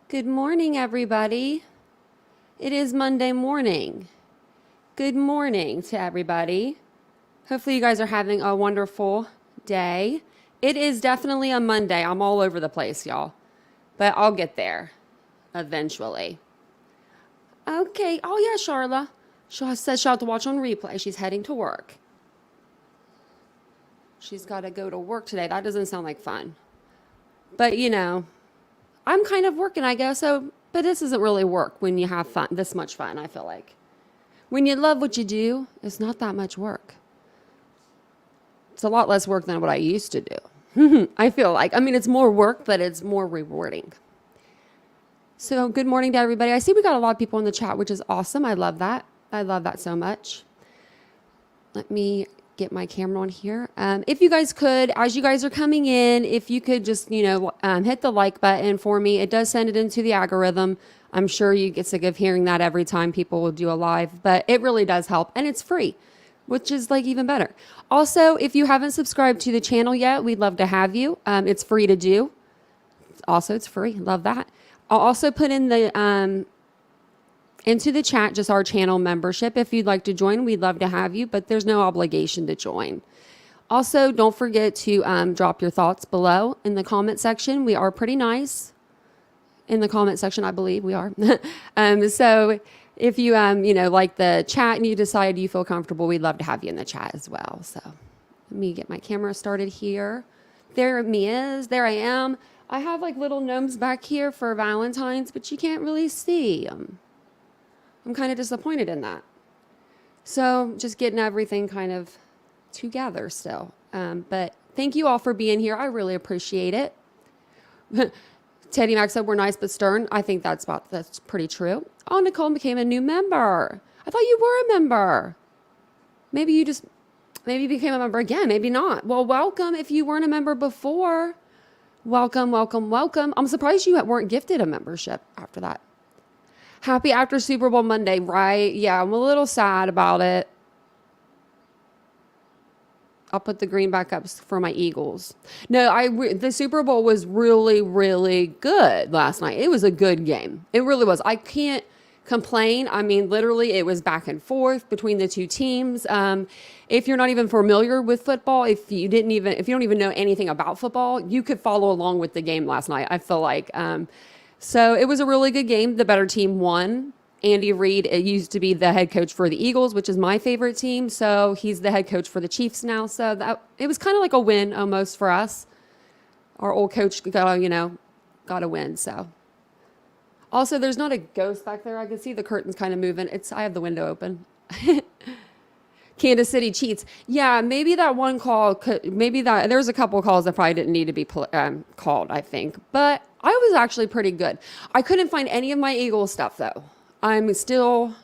Good morning, everybody. It is Monday morning. Good morning to everybody. Hopefully you guys are having a wonderful day. It is definitely a Monday. I'm all over the place, y'all. But I'll get there eventually. Okay. Oh, yeah, Charla. She says she'll have to watch on replay. She's heading to work. She's got to go to work today. That doesn't sound like fun. But, I'm kind of working, I guess. But this isn't really work when you have fun, this much fun, I feel like. When you love what you do, it's not that much work. It's a lot less work than what I used to do. I feel like. I mean, it's more work, but it's more rewarding. So good morning to everybody. I see we got a lot of people in the chat, which is awesome. I love that. I love that so much. Let me get my camera on here. If you guys could, as you guys are coming in, if you could just, hit the like button for me. It does send it into the algorithm. I'm sure you get sick of hearing that every time people will do a live, but it really does help, and it's free, which is like even better. Also, if you haven't subscribed to the channel yet, we'd love to have you. It's free to do. Also, it's free. Love that. I'll also put in the into the chat just our channel membership. If you'd like to join, we'd love to have you, but there's no obligation to join. Also, don't forget to drop your thoughts below in the comment section. We are pretty nice in the comment section, I believe we are. So if you like the chat and you decide you feel comfortable, we'd love to have you in the chat as well. So let me get my camera started here. There me is. There I am. I have like little gnomes back here for Valentine's, but you can't really see them. I'm kind of disappointed in that. So just getting everything kind of together still. But thank you all for being here. I really appreciate it. Teddy Mac said we're nice but stern. I think that's pretty true. Oh, Nicole became a new member. I thought you were a member. Maybe you became a member again. Maybe not. Well, welcome if you weren't a member before. Welcome, welcome, welcome. I'm surprised you weren't gifted a membership after that. Happy after Super Bowl Monday, right? Yeah, I'm a little sad about it. I'll put the green back up for my Eagles. No, the Super Bowl was really, really good last night. It was a good game. It really was. I can't complain. I mean, literally, it was back and forth between the two teams. If you're not even familiar with football, if you don't even know anything about football, you could follow along with the game last night. I feel like. So it was a really good game. The better team won. Andy Reid used to be the head coach for the Eagles, which is my favorite team. So he's the head coach for the Chiefs now. So it was kind of like a win almost for us. Our old coach got a win. So also, there's not a ghost back there. I can see the curtains kind of moving. I have the window open. Kansas City cheats. Yeah, maybe that one call there's a couple of calls that probably didn't need to be called, I think. But I was actually pretty good. I couldn't find any of my Eagles stuff, though. I don't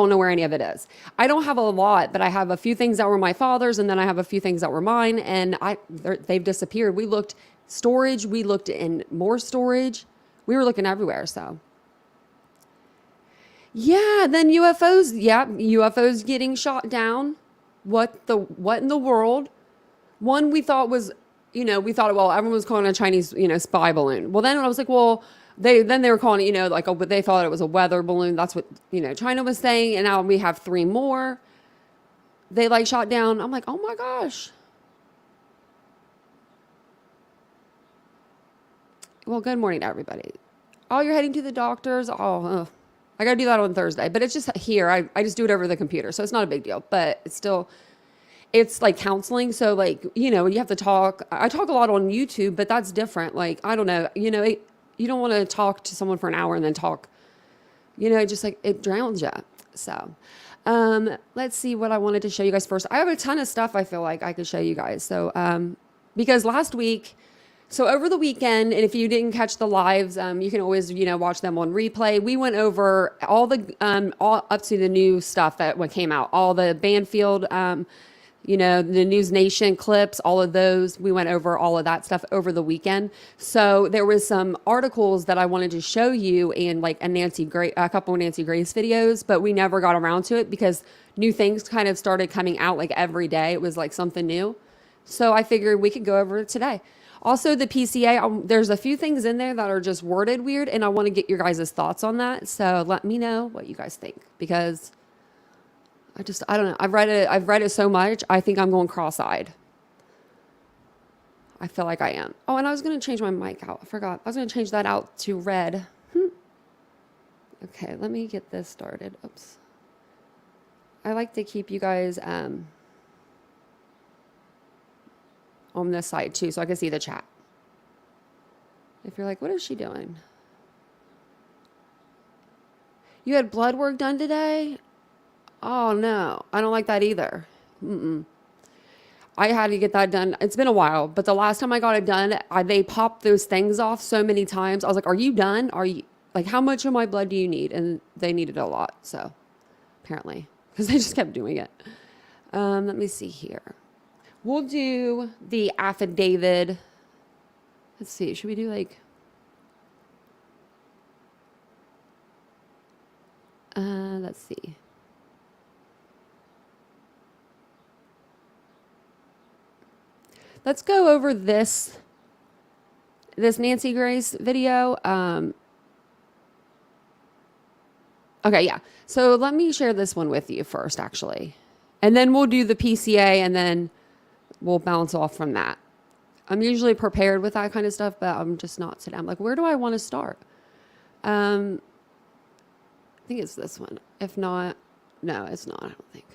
know where any of it is. I don't have a lot, but I have a few things that were my father's, and then I have a few things that were mine, and they've disappeared. We looked storage. We looked in more storage. We were looking everywhere, so. Yeah, then UFOs. Yeah, UFOs getting shot down. What in the world? One we thought was, well, everyone was calling it a Chinese, spy balloon. Well, then I was like, well, they were calling it, they thought it was a weather balloon. That's what, China was saying. And now we have 3 more. They shot down. I'm like, oh my gosh. Well, good morning to everybody. Oh, you're heading to the doctors. Oh, I got to do that on Thursday, but it's just here. I just do it over the computer. So it's not a big deal, but it's like counseling. So you have to talk. I talk a lot on YouTube, but that's different. I don't know, you don't want to talk to someone for an hour and then talk, just it drowns you. So, let's see what I wanted to show you guys first. I have a ton of stuff I feel like I could show you guys. So, because last week, so over the weekend, and if you didn't catch the lives, you can always, watch them on replay. We went over all up to the new stuff that came out, all the Banfield, the News Nation clips, all of those. We went over all of that stuff over the weekend. So there was some articles that I wanted to show you and a couple of Nancy Grace videos, but we never got around to it because new things kind of started coming out every day. It was something new. So I figured we could go over it today. Also, the PCA, there's a few things in there that are just worded weird, and I want to get your guys' thoughts on that. So let me know what you guys think, because I don't know. I've read it so much. I think I'm going cross-eyed. I feel like I am. Oh, and I was going to change my mic out. I forgot. I was going to change that out to red. Okay, let me get this started. Oops. I like to keep you guys on this side too, so I can see the chat. If you're like, what is she doing? You had blood work done today? Oh no, I don't like that either. I had to get that done. It's been a while, but the last time I got it done, they popped those things off so many times. I was like, are you done? Are you, like, how much of my blood do you need? And they needed a lot, so apparently, because they just kept doing it. Let me see here. We'll do the affidavit. Let's see, should we do like, let's see. Let's go over this Nancy Grace video. Okay, yeah. So let me share this one with you first, actually. And then we'll do the PCA, and then we'll bounce off from that. I'm usually prepared with that kind of stuff, but I'm just not today. I'm like, where do I want to start? I think it's this one. If not, no, it's not, I don't think.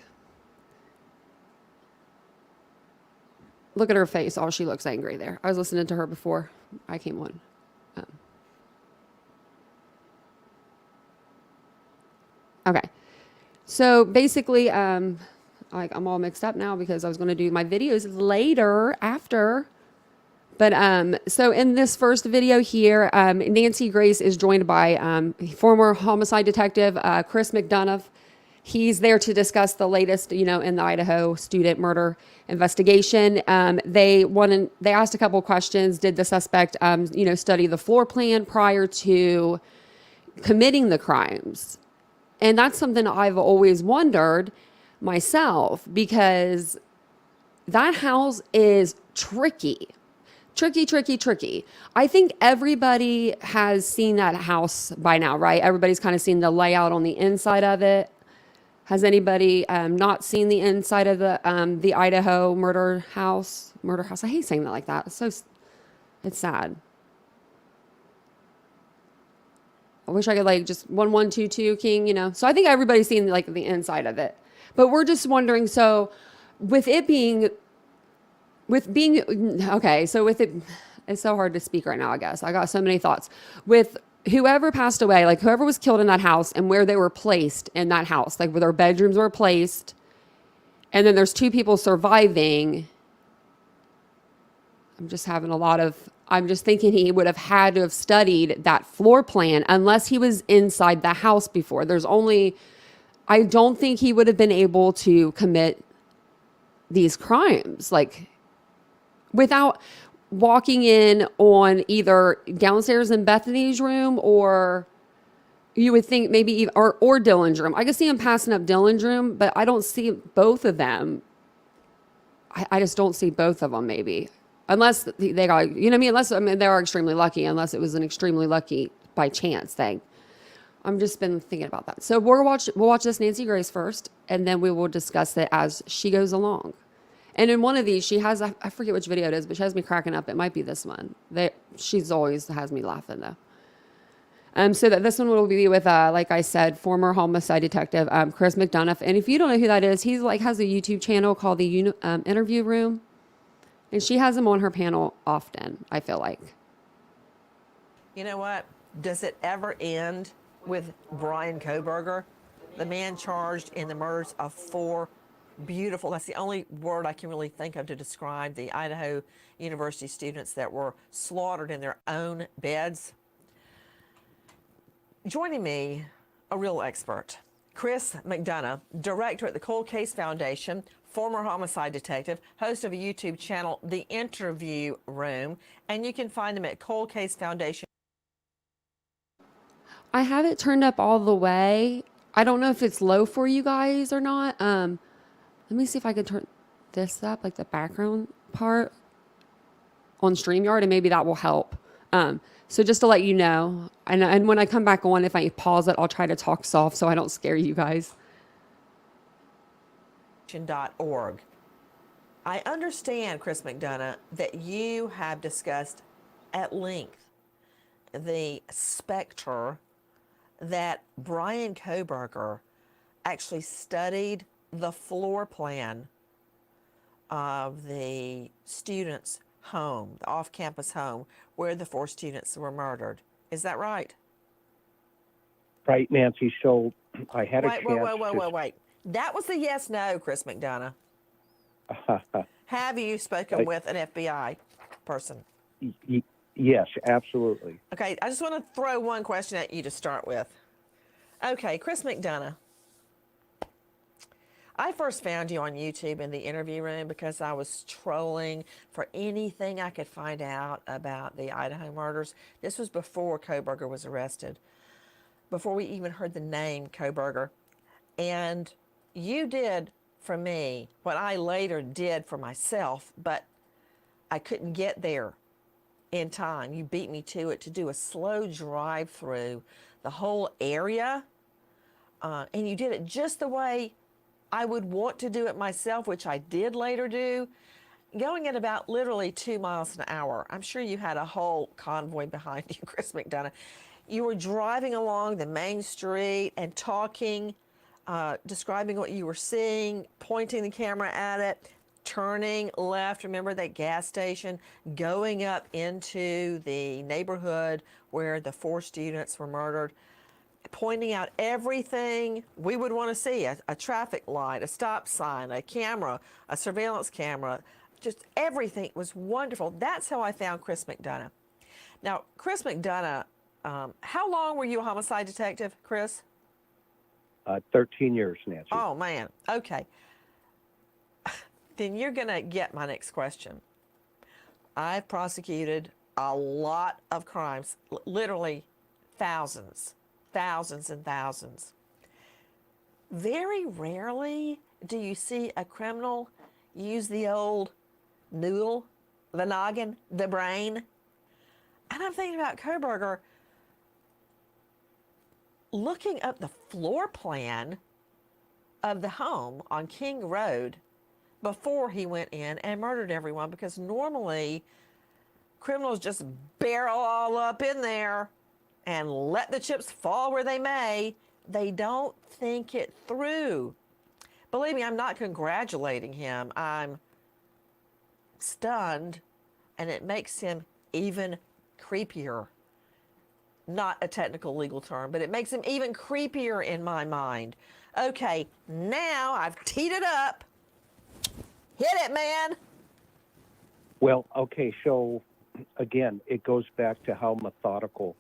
Look at her face. Oh, she looks angry there. I was listening to her before I came on. Okay. So basically, I'm all mixed up now because I was going to do my videos later after. But so in this first video here, Nancy Grace is joined by former homicide detective Chris McDonough. He's there to discuss the latest, in the Idaho student murder investigation. They asked a couple of questions. Did the suspect, study the floor plan prior to committing the crimes? And that's something I've always wondered myself, because that house is tricky. Tricky. I think everybody has seen that house by now, right? Everybody's kind of seen the layout on the inside of it. Has anybody not seen the inside of the Idaho murder house? I hate saying that like that. It's sad. I wish I could like just 1122 king, So I think everybody's seen like the inside of it. But we're just wondering, so with it it's so hard to speak right now, I guess. I got so many thoughts. With whoever passed away, like whoever was killed in that house and where they were placed in that house, like where their bedrooms were placed, and then there's two people surviving. I'm just thinking he would have had to have studied that floor plan unless he was inside the house before. I don't think he would have been able to commit these crimes, like without walking in on either downstairs in Bethany's room, or you would think maybe or Dylan's room. I could see him passing up Dylan's room, but I don't see both of them. I just don't see both of them, maybe. Unless they got, they are extremely lucky, unless it was an extremely lucky by chance thing. I'm just been thinking about that. So we'll watch this Nancy Grace first, and then we will discuss it as she goes along. And in one of these, she has, I forget which video it is, but she has me cracking up. It might be this one. She's always has me laughing though. So that this one will be with, like I said, former homicide detective Chris McDonough. And if you don't know who that is, he's has a YouTube channel called the Interview Room. And she has him on her panel often, I feel like. You know what? Does it ever end with Brian Kohberger, the man charged in the murders of 4 beautiful, that's the only word I can really think of to describe the Idaho University students that were slaughtered in their own beds? Joining me, a real expert, Chris McDonough, director at the Cold Case Foundation, former homicide detective, host of a YouTube channel, The Interview Room, and you can find him at Cold Case Foundation. I have it turned up all the way. I don't know if it's low for you guys or not. Let me see if I can turn this up, like the background part on StreamYard, and maybe that will help. So just to let you know, and when I come back on, if I pause it, I'll try to talk soft so I don't scare you guys. .org. I understand, Chris McDonough, that you have discussed at length the specter that Brian Kohberger actually studied the floor plan of the students' home, the off-campus home, where the 4 students were murdered. Is that right? Right, Nancy. So I had a chance Wait. That was a yes/no, Chris McDonough. Have you spoken with an FBI person? Yes, absolutely. Okay, I just want to throw one question at you to start with. Okay, Chris McDonough. I first found you on YouTube in the interview room because I was trolling for anything I could find out about the Idaho murders. This was before Kohberger was arrested, before we even heard the name Kohberger. And you did for me what I later did for myself, but I couldn't get there in time. You beat me to it, to do a slow drive through the whole area. And you did it just the way I would want to do it myself, which I did later do, going at about literally 2 miles an hour. I'm sure you had a whole convoy behind you, Chris McDonough. You were driving along the main street and talking, describing what you were seeing, pointing the camera at it, turning left, remember that gas station, going up into the neighborhood where the 4 students were murdered, pointing out everything we would want to see, a traffic light, a stop sign, a camera, a surveillance camera, just everything was wonderful. That's how I found Chris McDonough. Now, Chris McDonough, how long were you a homicide detective, Chris? 13 years, Nancy. Oh, man. Okay. Then you're going to get my next question. I've prosecuted a lot of crimes, literally thousands and thousands. Very rarely do you see a criminal use the old noodle, the noggin, the brain. And I'm thinking about Kohberger looking up the floor plan of the home on King Road before he went in and murdered everyone, because normally criminals just barrel all up in there and let the chips fall where they may. They don't think it through. Believe me, I'm not congratulating him. I'm stunned, and it makes him even creepier. Not a technical legal term, but it makes him even creepier in my mind. Okay, now I've teed it up. Hit it, man. Well, okay, so again, it goes back to how methodical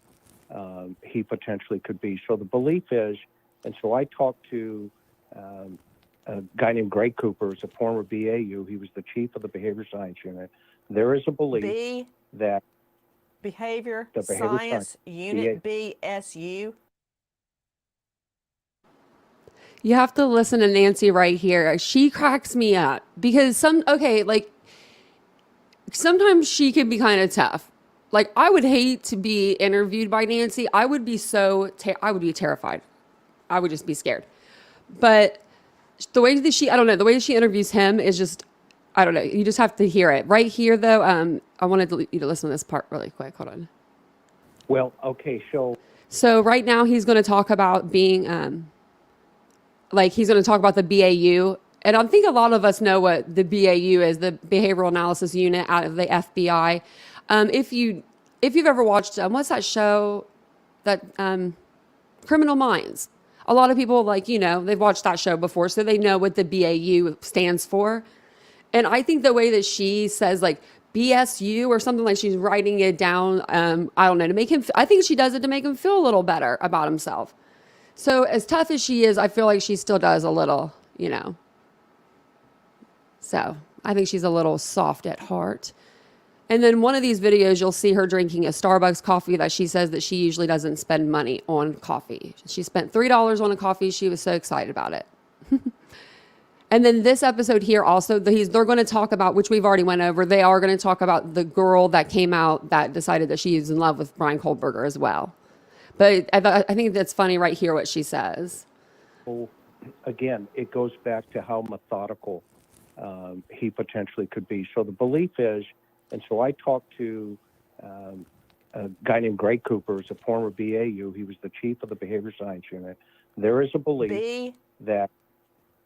he potentially could be. So the belief is, and so I talked to a guy named Greg Cooper, who's a former BAU. He was the chief of the behavior science unit. There is a belief that Behavior the behavior Science Unit, BSU. You have to listen to Nancy right here. She cracks me up because sometimes she can be kind of tough. Like, I would hate to be interviewed by Nancy. I would be I would be terrified. I would just be scared. But the way that the way she interviews him is just, I don't know. You just have to hear it. Right here, though, I wanted you to listen to this part really quick. Hold on. Well, okay, So right now he's going to talk about being, he's going to talk about the BAU. And I think a lot of us know what the BAU is, the Behavioral Analysis Unit out of the FBI. If you've ever watched, what's that show, that Criminal Minds? A lot of people, they've watched that show before, so they know what the BAU stands for. And I think the way that she says, BSU or something, like she's writing it down, I don't know, to make him, I think she does it to make him feel a little better about himself. So as tough as she is, I feel like she still does a little, So I think she's a little soft at heart. And then one of these videos, you'll see her drinking a Starbucks coffee that she says that she usually doesn't spend money on coffee. She spent $3 on a coffee. She was so excited about it. And then this episode here also, they're going to talk about, which we've already went over, they are going to talk about the girl that came out that decided that she is in love with Brian Kohlberger as well. But I think that's funny right here what she says. So again, it goes back to how methodical he potentially could be. So the belief is, and so I talked to a guy named Greg Cooper, who's a former BAU. He was the chief of the behavior science unit. There is a belief that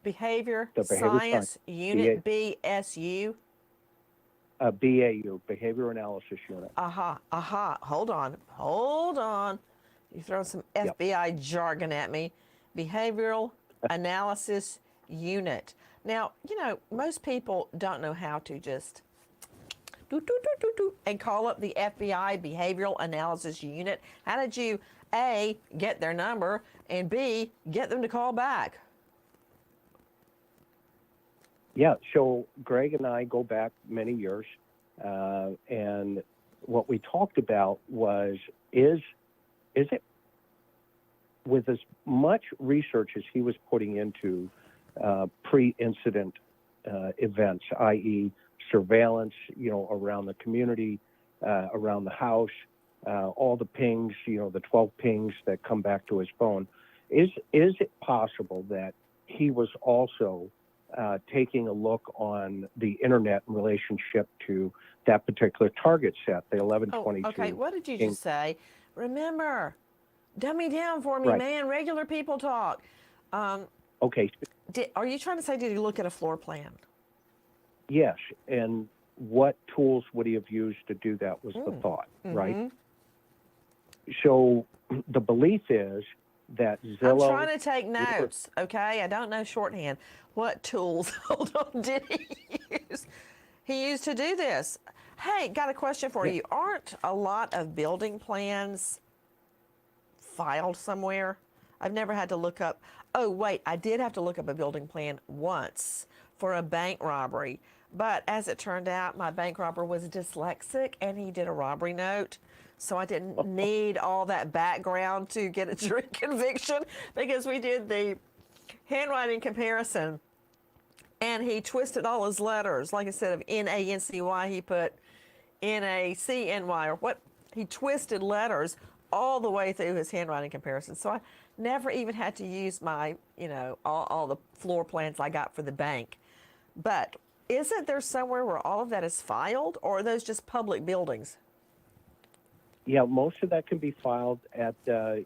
Behavior the behavior Science Unit, BSU. BAU, Behavior Analysis Unit. Hold on. You throw some FBI jargon at me. Behavioral Analysis Unit. Now, most people don't know how to just and call up the FBI Behavioral Analysis Unit. How did you, A, get their number, and B, get them to call back? Yeah, so Greg and I go back many years, and what we talked about was, is it, with as much research as he was putting into pre-incident events, i.e. surveillance, around the community, around the house, all the pings, the 12 pings that come back to his phone, is it possible that he was also taking a look on the internet in relationship to that particular target set, the 1122. Okay, what did you just say? Remember, dummy down for me, man. Regular people talk. Okay. Are you trying to say, did he look at a floor plan? Yes, and what tools would he have used to do that was the thought, right? So the belief is that Zillow... I'm trying to take notes, okay? I don't know shorthand. What tools, hold on, did he use? He used to do this. Hey, got a question for you. Aren't a lot of building plans filed somewhere? I've never had to look up. Oh, wait, I did have to look up a building plan once for a bank robbery. But as it turned out, my bank robber was dyslexic and he did a robbery note. So I didn't need all that background to get a jury conviction because we did the handwriting comparison and he twisted all his letters. Like instead of N-A-N-C-Y, he put N-A-C-N-Y or what? He twisted letters all the way through his handwriting comparison. So I never even had to use my, all the floor plans I got for the bank. But isn't there somewhere where all of that is filed, or are those just public buildings? Yeah, most of that can be filed at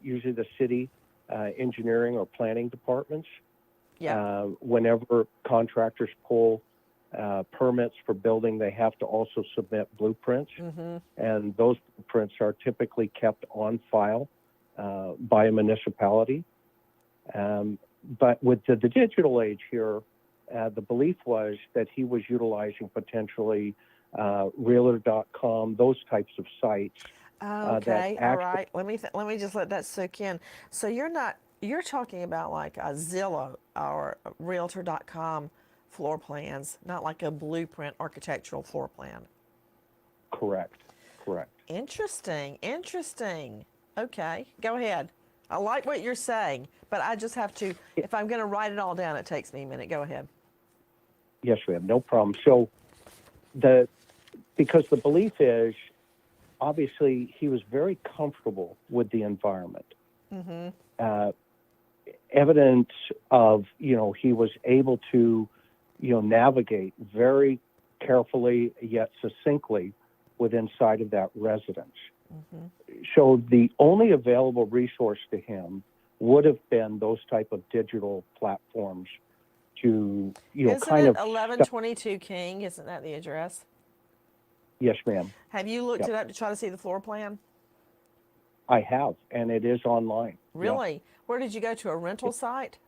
usually the city engineering or planning departments. Yeah. Whenever contractors pull permits for building, they have to also submit blueprints, and those blueprints are typically kept on file by a municipality. But with the digital age here, the belief was that he was utilizing potentially Realtor.com, those types of sites. Okay, all right. Let me just let that soak in. So you're talking about like a Zillow or a Realtor.com floor plans, not like a blueprint architectural floor plan. Correct. Interesting. Okay, go ahead. I like what you're saying, but I just have to, if I'm going to write it all down, it takes me a minute. Go ahead. Yes, ma'am, no problem. So because the belief is, obviously, he was very comfortable with the environment. Evidence of, he was able to, navigate very carefully yet succinctly inside of that residence. So the only available resource to him would have been those type of digital platforms to, Isn't kind it of... 1122 King? Isn't that the address? Yes, ma'am. Have you looked it up to try to see the floor plan? I have, and it is online. Really? Yeah. Where did you go to, a rental site?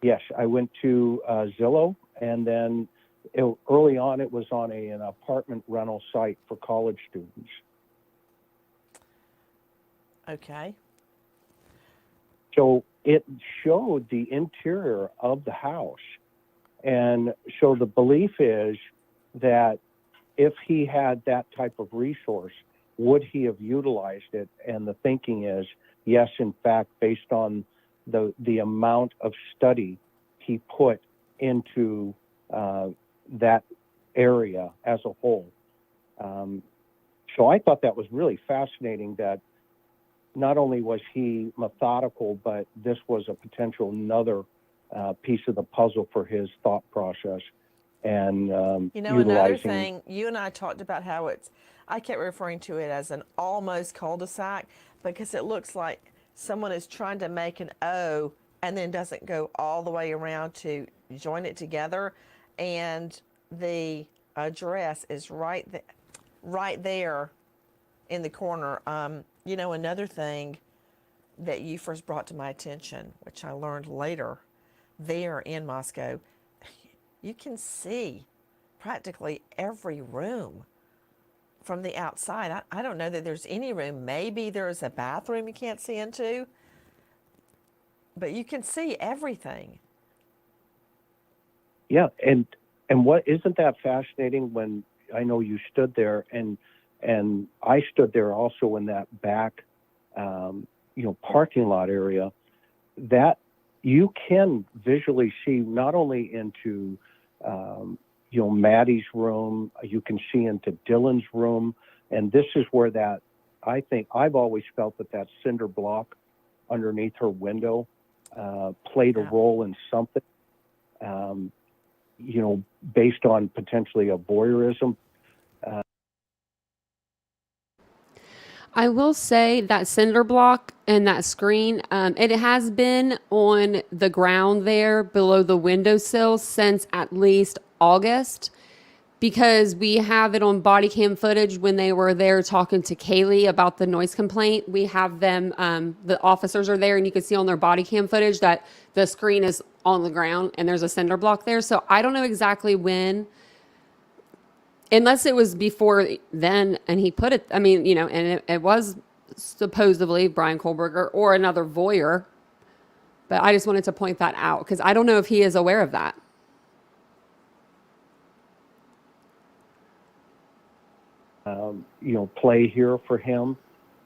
Yes, I went to Zillow, and then early on it was on an apartment rental site for college students. Okay. So it showed the interior of the house. And so the belief is that if he had that type of resource, would he have utilized it? And the thinking is, yes, in fact, based on the amount of study he put into that area as a whole. So I thought that was really fascinating that not only was he methodical, but this was a potential another piece of the puzzle for his thought process. And You know, another utilizing. thing, you and I talked about how I kept referring to it as an almost cul-de-sac because it looks like someone is trying to make an O and then doesn't go all the way around to join it together. And the address is right there in the corner. You know, another thing that you first brought to my attention, which I learned later there in Moscow, you can see practically every room from the outside. I don't know that there's any room. Maybe there's a bathroom you can't see into, but you can see everything. Yeah, and what isn't that fascinating when I know you stood there and I stood there also in that back parking lot area, that you can visually see not only into Maddie's room, you can see into Dylan's room, and this is where that, I think I've always felt that cinder block underneath her window played a role in something, based on potentially a voyeurism. I will say that cinder block and that screen, it has been on the ground there below the windowsill since at least August, because we have it on body cam footage when they were there talking to Kaylee about the noise complaint. We have them, the officers are there, and you can see on their body cam footage that the screen is on the ground and there's a cinder block there. So I don't know exactly when, unless it was before then and he put it, and it was supposedly Brian Kohlberger or another voyeur. But I just wanted to point that out because I don't know if he is aware of that. Play here for him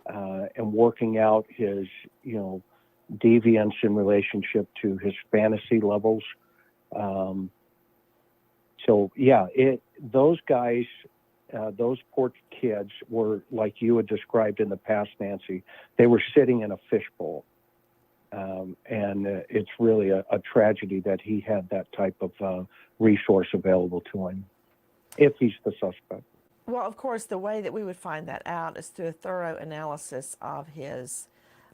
and working out his, deviance in relationship to his fantasy levels. So yeah, those guys, those poor kids were, like you had described in the past, Nancy, they were sitting in a fishbowl. And it's really a tragedy that he had that type of resource available to him, if he's the suspect. Well, of course, the way that we would find that out is through a thorough analysis of his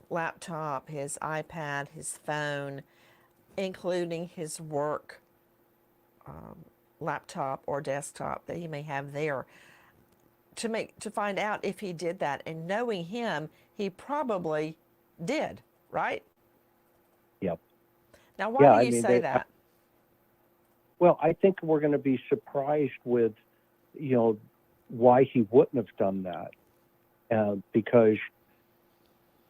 laptop, his iPad, his phone, including his work laptop or desktop that he may have there, to find out if he did that. And knowing him, he probably did, right? Yep. Now, why do you say that? Well, I think we're going to be surprised with, why he wouldn't have done that, because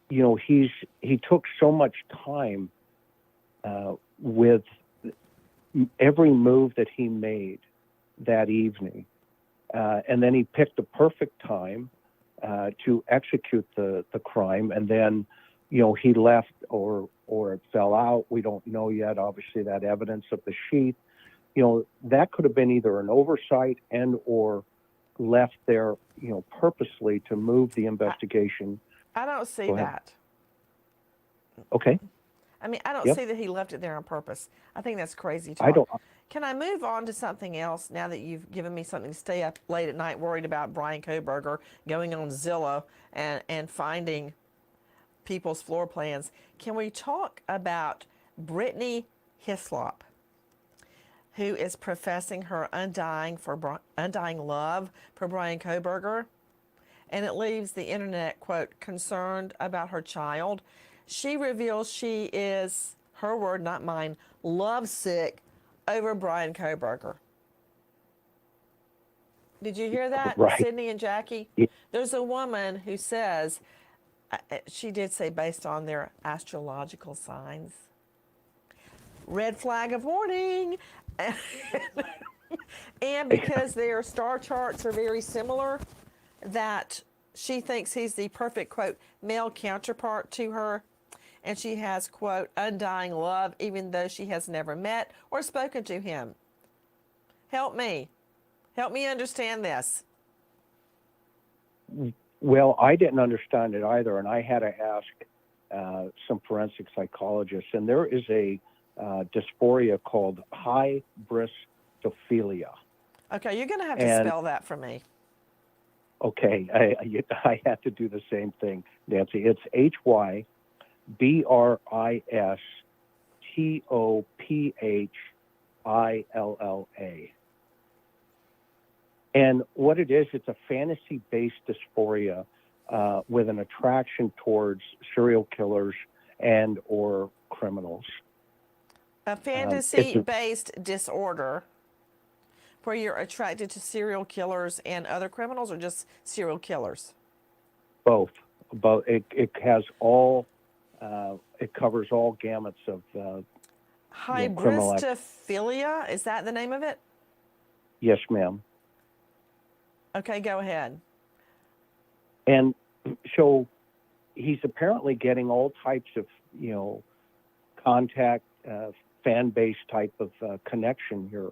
he took so much time with every move that he made that evening, and then he picked the perfect time to execute the crime, and then he left or it fell out. We don't know yet. Obviously, that evidence of the sheath, that could have been either an oversight and or left there, purposely to move the investigation. I don't see that. Okay. I mean, I don't see that he left it there on purpose. I think that's crazy talk. I don't. Can I move on to something else now that you've given me something to stay up late at night worried about Brian Kohlberger going on Zillow and finding people's floor plans? Can we talk about Brittany Hislop, who is professing her undying love for Brian Kohlberger, and it leaves the internet, quote, concerned about her child. She reveals she is, her word, not mine, lovesick over Brian Kohlberger. Did you hear that, Right. Sydney and Jackie? Yeah. There's a woman who says, she did say based on their astrological signs. Red flag of warning. And because their star charts are very similar, that she thinks he's the perfect, quote, male counterpart to her. and she has, quote, undying love, even though she has never met or spoken to him. Help me. Help me understand this. Well, I didn't understand it either, and I had to ask some forensic psychologists. And there is a dysphoria called Hybristophilia. Okay, you're going to have to spell that for me. Okay, I had to do the same thing, Nancy. It's Hybristopilla. And what it is, it's a fantasy-based dysphoria with an attraction towards serial killers and or criminals. A fantasy-based disorder where you're attracted to serial killers and other criminals, or just serial killers? Both. It has all. It covers all gamuts of. Hybristophilia, is that the name of it? Yes, ma'am. Okay, go ahead. And so he's apparently getting all types of, contact, fan base type of connection here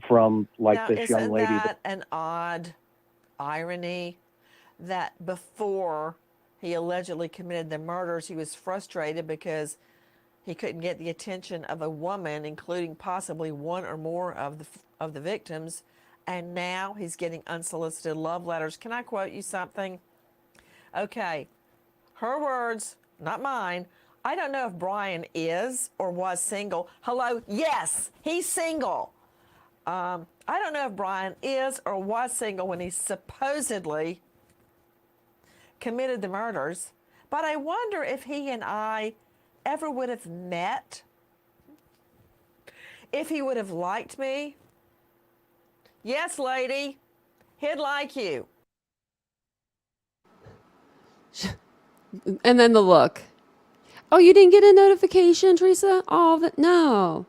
from now, this young lady. Isn't that an odd irony that before he allegedly committed the murders, he was frustrated because he couldn't get the attention of a woman, including possibly one or more of the victims, and now he's getting unsolicited love letters. Can I quote you something? Okay, her words, not mine. I don't know if Brian is or was single. Hello? Yes, he's single. I don't know if Brian is or was single when he supposedly committed the murders, but I wonder if he and I ever would have met, if he would have liked me. Yes, lady, he'd like you. And then the look. Oh, you didn't get a notification, Teresa? Oh, no.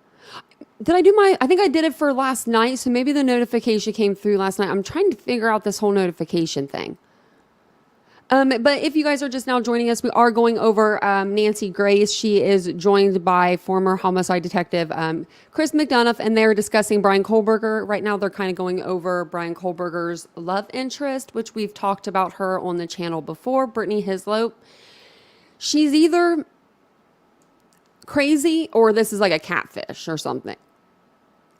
Did I do I think I did it for last night, so maybe the notification came through last night. I'm trying to figure out this whole notification thing. But if you guys are just now joining us, we are going over Nancy Grace. She is joined by former homicide detective Chris McDonough, and they're discussing Brian Kohlberger. Right now, they're kind of going over Brian Kohlberger's love interest, which we've talked about her on the channel before, Brittany Hislop. She's either crazy or this is like a catfish or something.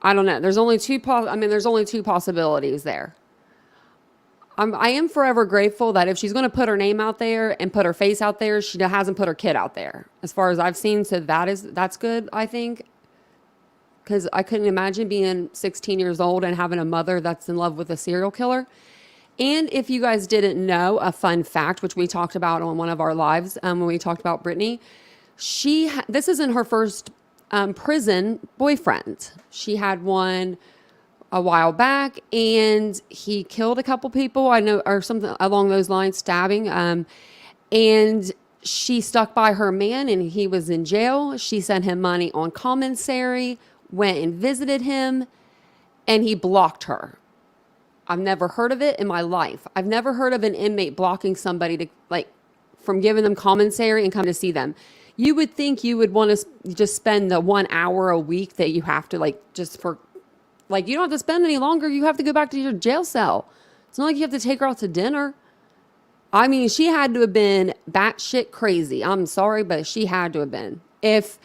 I don't know. There's only two possibilities there. I am forever grateful that if she's going to put her name out there and put her face out there, she hasn't put her kid out there, as far as I've seen. So that's good, I think, because I couldn't imagine being 16 years old and having a mother that's in love with a serial killer. And if you guys didn't know, a fun fact, which we talked about on one of our lives when we talked about Brittany, this isn't her first prison boyfriend. She had one a while back, and he killed a couple people, I know, or something along those lines, stabbing. And she stuck by her man, and he was in jail. She sent him money on commissary, went and visited him, and he blocked her. I've never heard of it in my life. I've never heard of an inmate blocking somebody from giving them commissary and coming to see them. You would think you would want to just spend the 1 hour a week that you have to you don't have to spend any longer. You have to go back to your jail cell. It's not like you have to take her out to dinner. I mean, she had to have been batshit crazy. I'm sorry, but she had to have been. If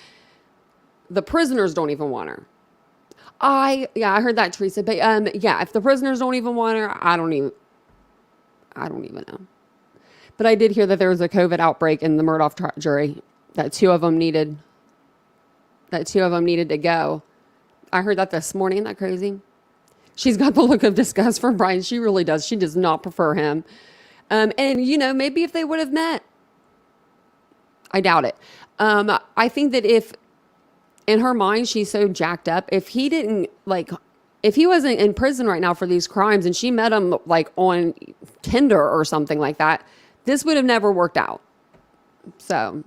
the prisoners don't even want her. I heard that, Teresa. But if the prisoners don't even want her, I don't even know. But I did hear that there was a COVID outbreak in the Murdoch jury. That two of them needed to go. I heard that this morning. Isn't that crazy? She's got the look of disgust for Brian. She really does. She does not prefer him. And maybe if they would have met, I doubt it. I think that if in her mind, she's so jacked up, if he wasn't in prison right now for these crimes and she met him on Tinder or something like that, this would have never worked out. So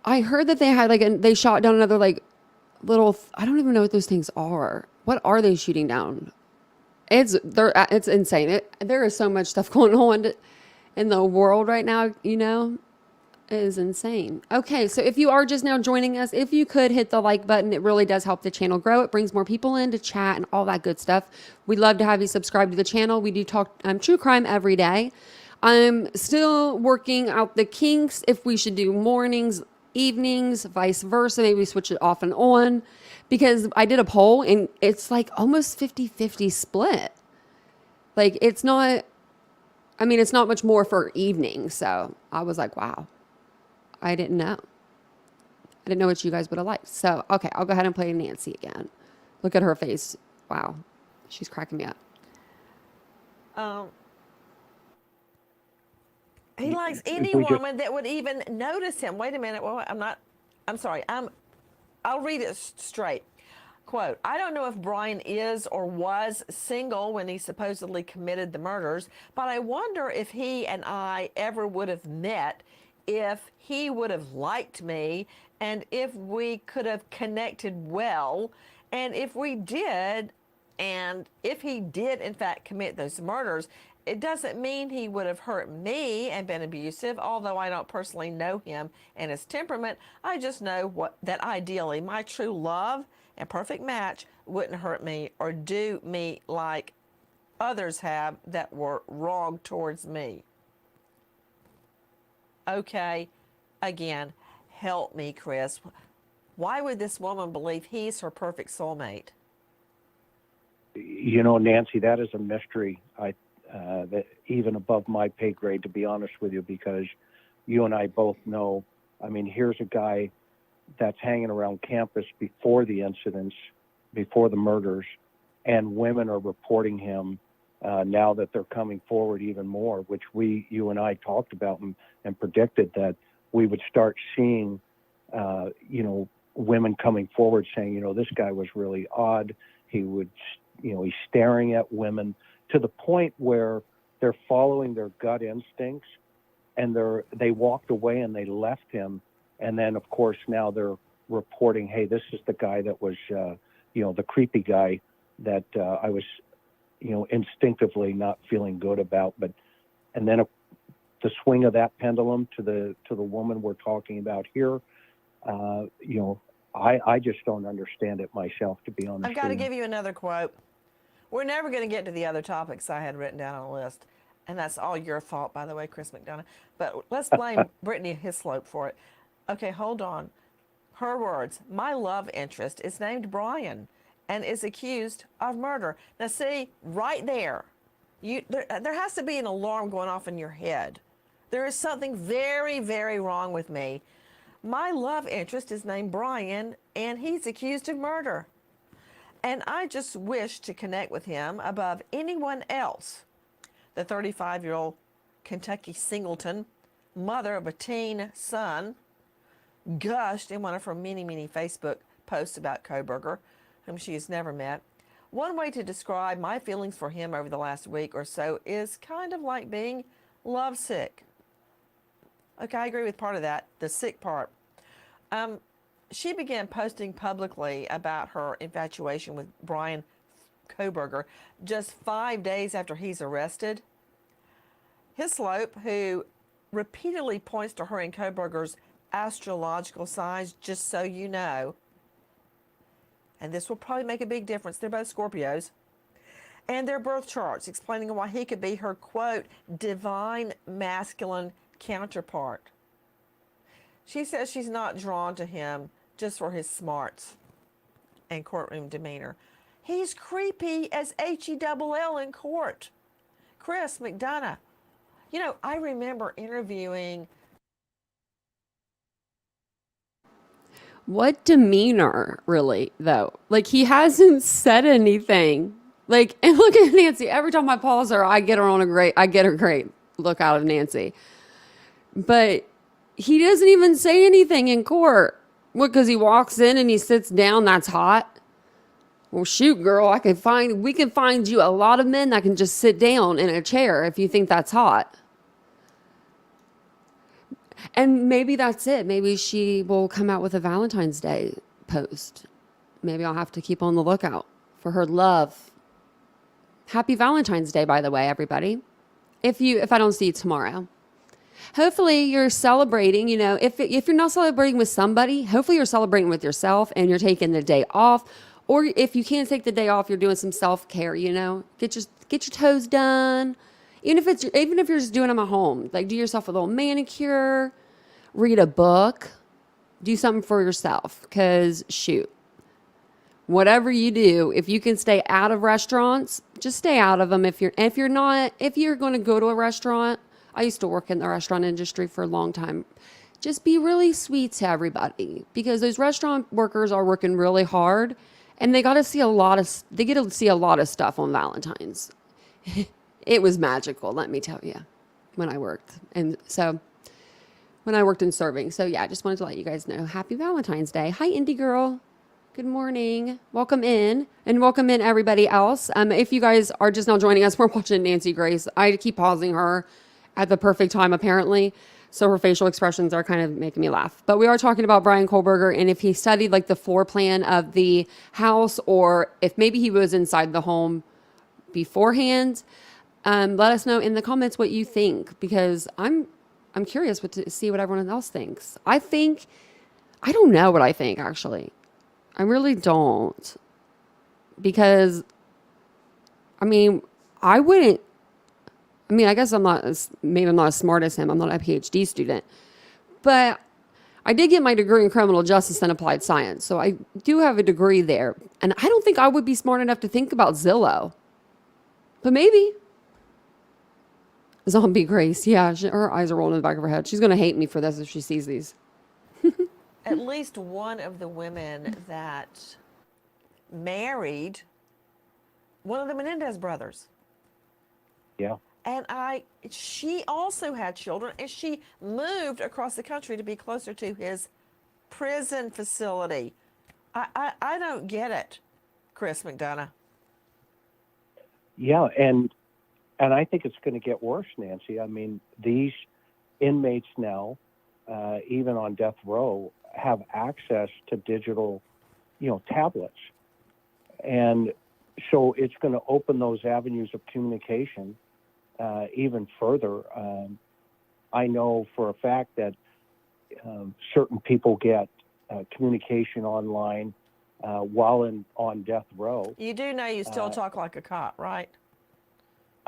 I heard that they had they shot down another little, I don't even know what those things are. What are they shooting down? It's insane. There is so much stuff going on. in the world right now, you know, is insane. Okay, so if you are just now joining us, if you could hit the like button, it really does help the channel grow. It brings more people in to chat and all that good stuff. We'd love to have you subscribe to the channel. We do talk true crime every day. I'm still working out the kinks if we should do mornings, evenings, vice versa. Maybe switch it off and on, because I did a poll and it's like almost 50-50 split. Like it's not, I mean, it's not much more for evening. So I was like, wow, I didn't know. I didn't know what you guys would have liked. So, okay, I'll go ahead and play Nancy again. Look at her face. Wow. She's cracking me up. He likes any woman that would even notice him. Wait a minute. Well, I'm sorry. I'll read it straight. Quote, I don't know if Brian is or was single when he supposedly committed the murders, but I wonder if he and I ever would have met, if he would have liked me, and if we could have connected well, and if we did, and if he did in fact commit those murders, it doesn't mean he would have hurt me and been abusive, although I don't personally know him and his temperament. I just know that ideally my true love and perfect match wouldn't hurt me or do me like others have that were wrong towards me. Okay, again, help me, Chris. Why would this woman believe he's her perfect soulmate? You know, Nancy, that is a mystery. That even above my pay grade, to be honest with you, because you and I both know. I mean, here's a guy that's hanging around campus before the incidents, before the murders, and women are reporting him now that they're coming forward even more, which you and I talked about and predicted that we would start seeing, you know, women coming forward saying, you know, this guy was really odd. He would, you know, he's staring at women to the point where they're following their gut instincts, and they walked away and they left him. And then, of course, now they're reporting, hey, this is the guy that was, you know, the creepy guy that I was, you know, instinctively not feeling good about. And then the swing of that pendulum to the woman we're talking about here, you know, I just don't understand it myself, to be honest. I've got to give you another quote. We're never going to get to the other topics I had written down on a list. And that's all your fault, by the way, Chris McDonough. But let's blame Brittany Hislop for it. Okay, hold on. Her words, my love interest is named Brian and is accused of murder. Now, see, right there, there has to be an alarm going off in your head. There is something very, very wrong with me. My love interest is named Brian, and he's accused of murder. And I just wish to connect with him above anyone else. The 35-year-old Kentucky singleton, mother of a teen son, gushed in one of her many, many Facebook posts about Kohberger, whom she has never met. One way to describe my feelings for him over the last week or so is kind of like being lovesick. Okay, I agree with part of that, the sick part. She began posting publicly about her infatuation with Brian Kohberger just 5 days after he's arrested. Hislop, who repeatedly points to her and Kohberger's astrological signs, just so you know, and this will probably make a big difference, they're both Scorpios, and their birth charts, explaining why he could be her, quote, divine masculine counterpart. She says she's not drawn to him just for his smarts and courtroom demeanor. He's creepy as H-E-double-L in court. Chris McDonough. You know, I remember interviewing... What demeanor, really, though? Like, he hasn't said anything. Like, and look at Nancy. Every time I pause her, I get her great look out of Nancy. But he doesn't even say anything in court. What, because he walks in and he sits down, that's hot? Well, shoot, girl, we can find you a lot of men that can just sit down in a chair if you think that's hot. And maybe that's it. Maybe she will come out with a Valentine's Day post. Maybe I'll have to keep on the lookout for her love. Happy Valentine's Day, by the way, everybody. if I don't see you tomorrow. Hopefully you're celebrating, you know, if you're not celebrating with somebody, hopefully you're celebrating with yourself and you're taking the day off. Or if you can't take the day off, you're doing some self-care, you know. Get your toes done. Even if you're just doing them at home, like do yourself a little manicure, read a book, do something for yourself, cuz shoot. Whatever you do, if you can stay out of restaurants, just stay out of them. If you're going to go to a restaurant, I used to work in the restaurant industry for a long time. Just be really sweet to everybody, because those restaurant workers are working really hard, and they get to see a lot of stuff on Valentine's. It was magical, let me tell you, when I worked. And so when I worked in serving. So yeah, I just wanted to let you guys know, happy Valentine's Day. Hi, Indie Girl. Good morning. Welcome in, and welcome in everybody else. If you guys are just now joining us, we're watching Nancy Grace. I keep pausing her at the perfect time, apparently. So her facial expressions are kind of making me laugh. But we are talking about Brian Kohlberger, and if he studied like the floor plan of the house, or if maybe he was inside the home beforehand. Let us know in the comments what you think, because I'm curious to see what everyone else thinks. I don't know what I think, actually. I really don't, because I guess maybe I'm not as smart as him. I'm not a PhD student, but I did get my degree in criminal justice and applied science. So I do have a degree there, and I don't think I would be smart enough to think about Zillow, but maybe. Zombie Grace. Yeah. Her eyes are rolling in the back of her head. She's going to hate me for this if she sees these. At least one of the women that married one of the Menendez brothers. Yeah. And she also had children, and she moved across the country to be closer to his prison facility. I don't get it, Chris McDonough. Yeah, and I think it's going to get worse, Nancy. I mean, these inmates now, even on death row, have access to digital, tablets. And so it's going to open those avenues of communication even further. I know for a fact that certain people get communication online while on death row. You do know you still talk like a cop, right?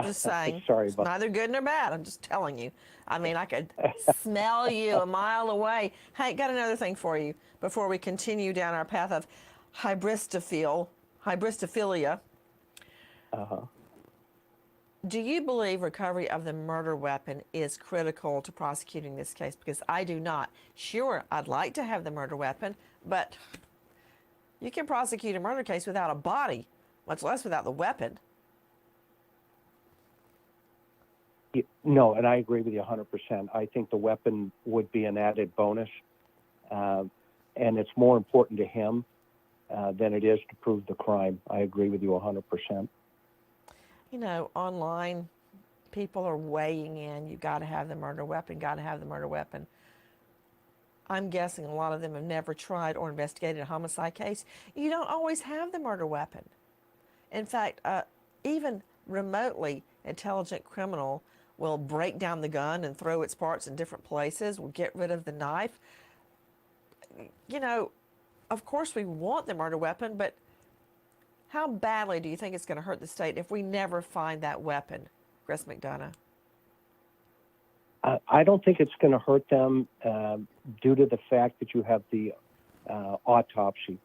Just saying. Sorry It's about neither good nor bad. I'm just telling you. I mean, I could smell you a mile away. Hey, got another thing for you before we continue down our path of Hybristophilia. Uh-huh. Do you believe recovery of the murder weapon is critical to prosecuting this case? Because I do not. Sure, I'd like to have the murder weapon, but you can prosecute a murder case without a body, much less without the weapon. No, and I agree with you 100%. I think the weapon would be an added bonus, and it's more important to him than it is to prove the crime. I agree with you 100%. Online, people are weighing in. You got to have the murder weapon, got to have the murder weapon. I'm guessing a lot of them have never tried or investigated a homicide case. You don't always have the murder weapon. In fact, even remotely intelligent criminal will break down the gun and throw its parts in different places, will get rid of the knife. Of course we want the murder weapon, but how badly do you think it's going to hurt the state if we never find that weapon, Chris McDonough? I don't think it's going to hurt them due to the fact that you have the autopsy.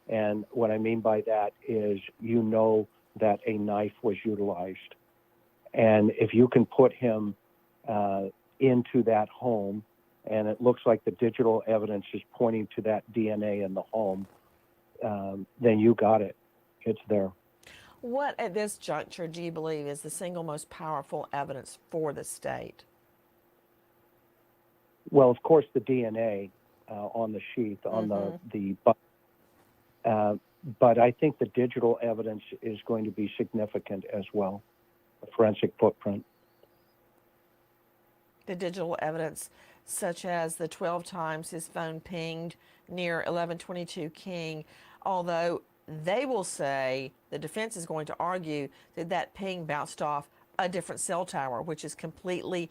And what I mean by that is that a knife was utilized. And if you can put him into that home, and it looks like the digital evidence is pointing to that DNA in the home, then you got it. It's there. What at this juncture do you believe is the single most powerful evidence for the state? Well, of course, the DNA on the sheath, on the but I think the digital evidence is going to be significant as well, the forensic footprint. The digital evidence, such as the 12 times his phone pinged near 1122 King, although they will say, the defense is going to argue that ping bounced off a different cell tower, which is completely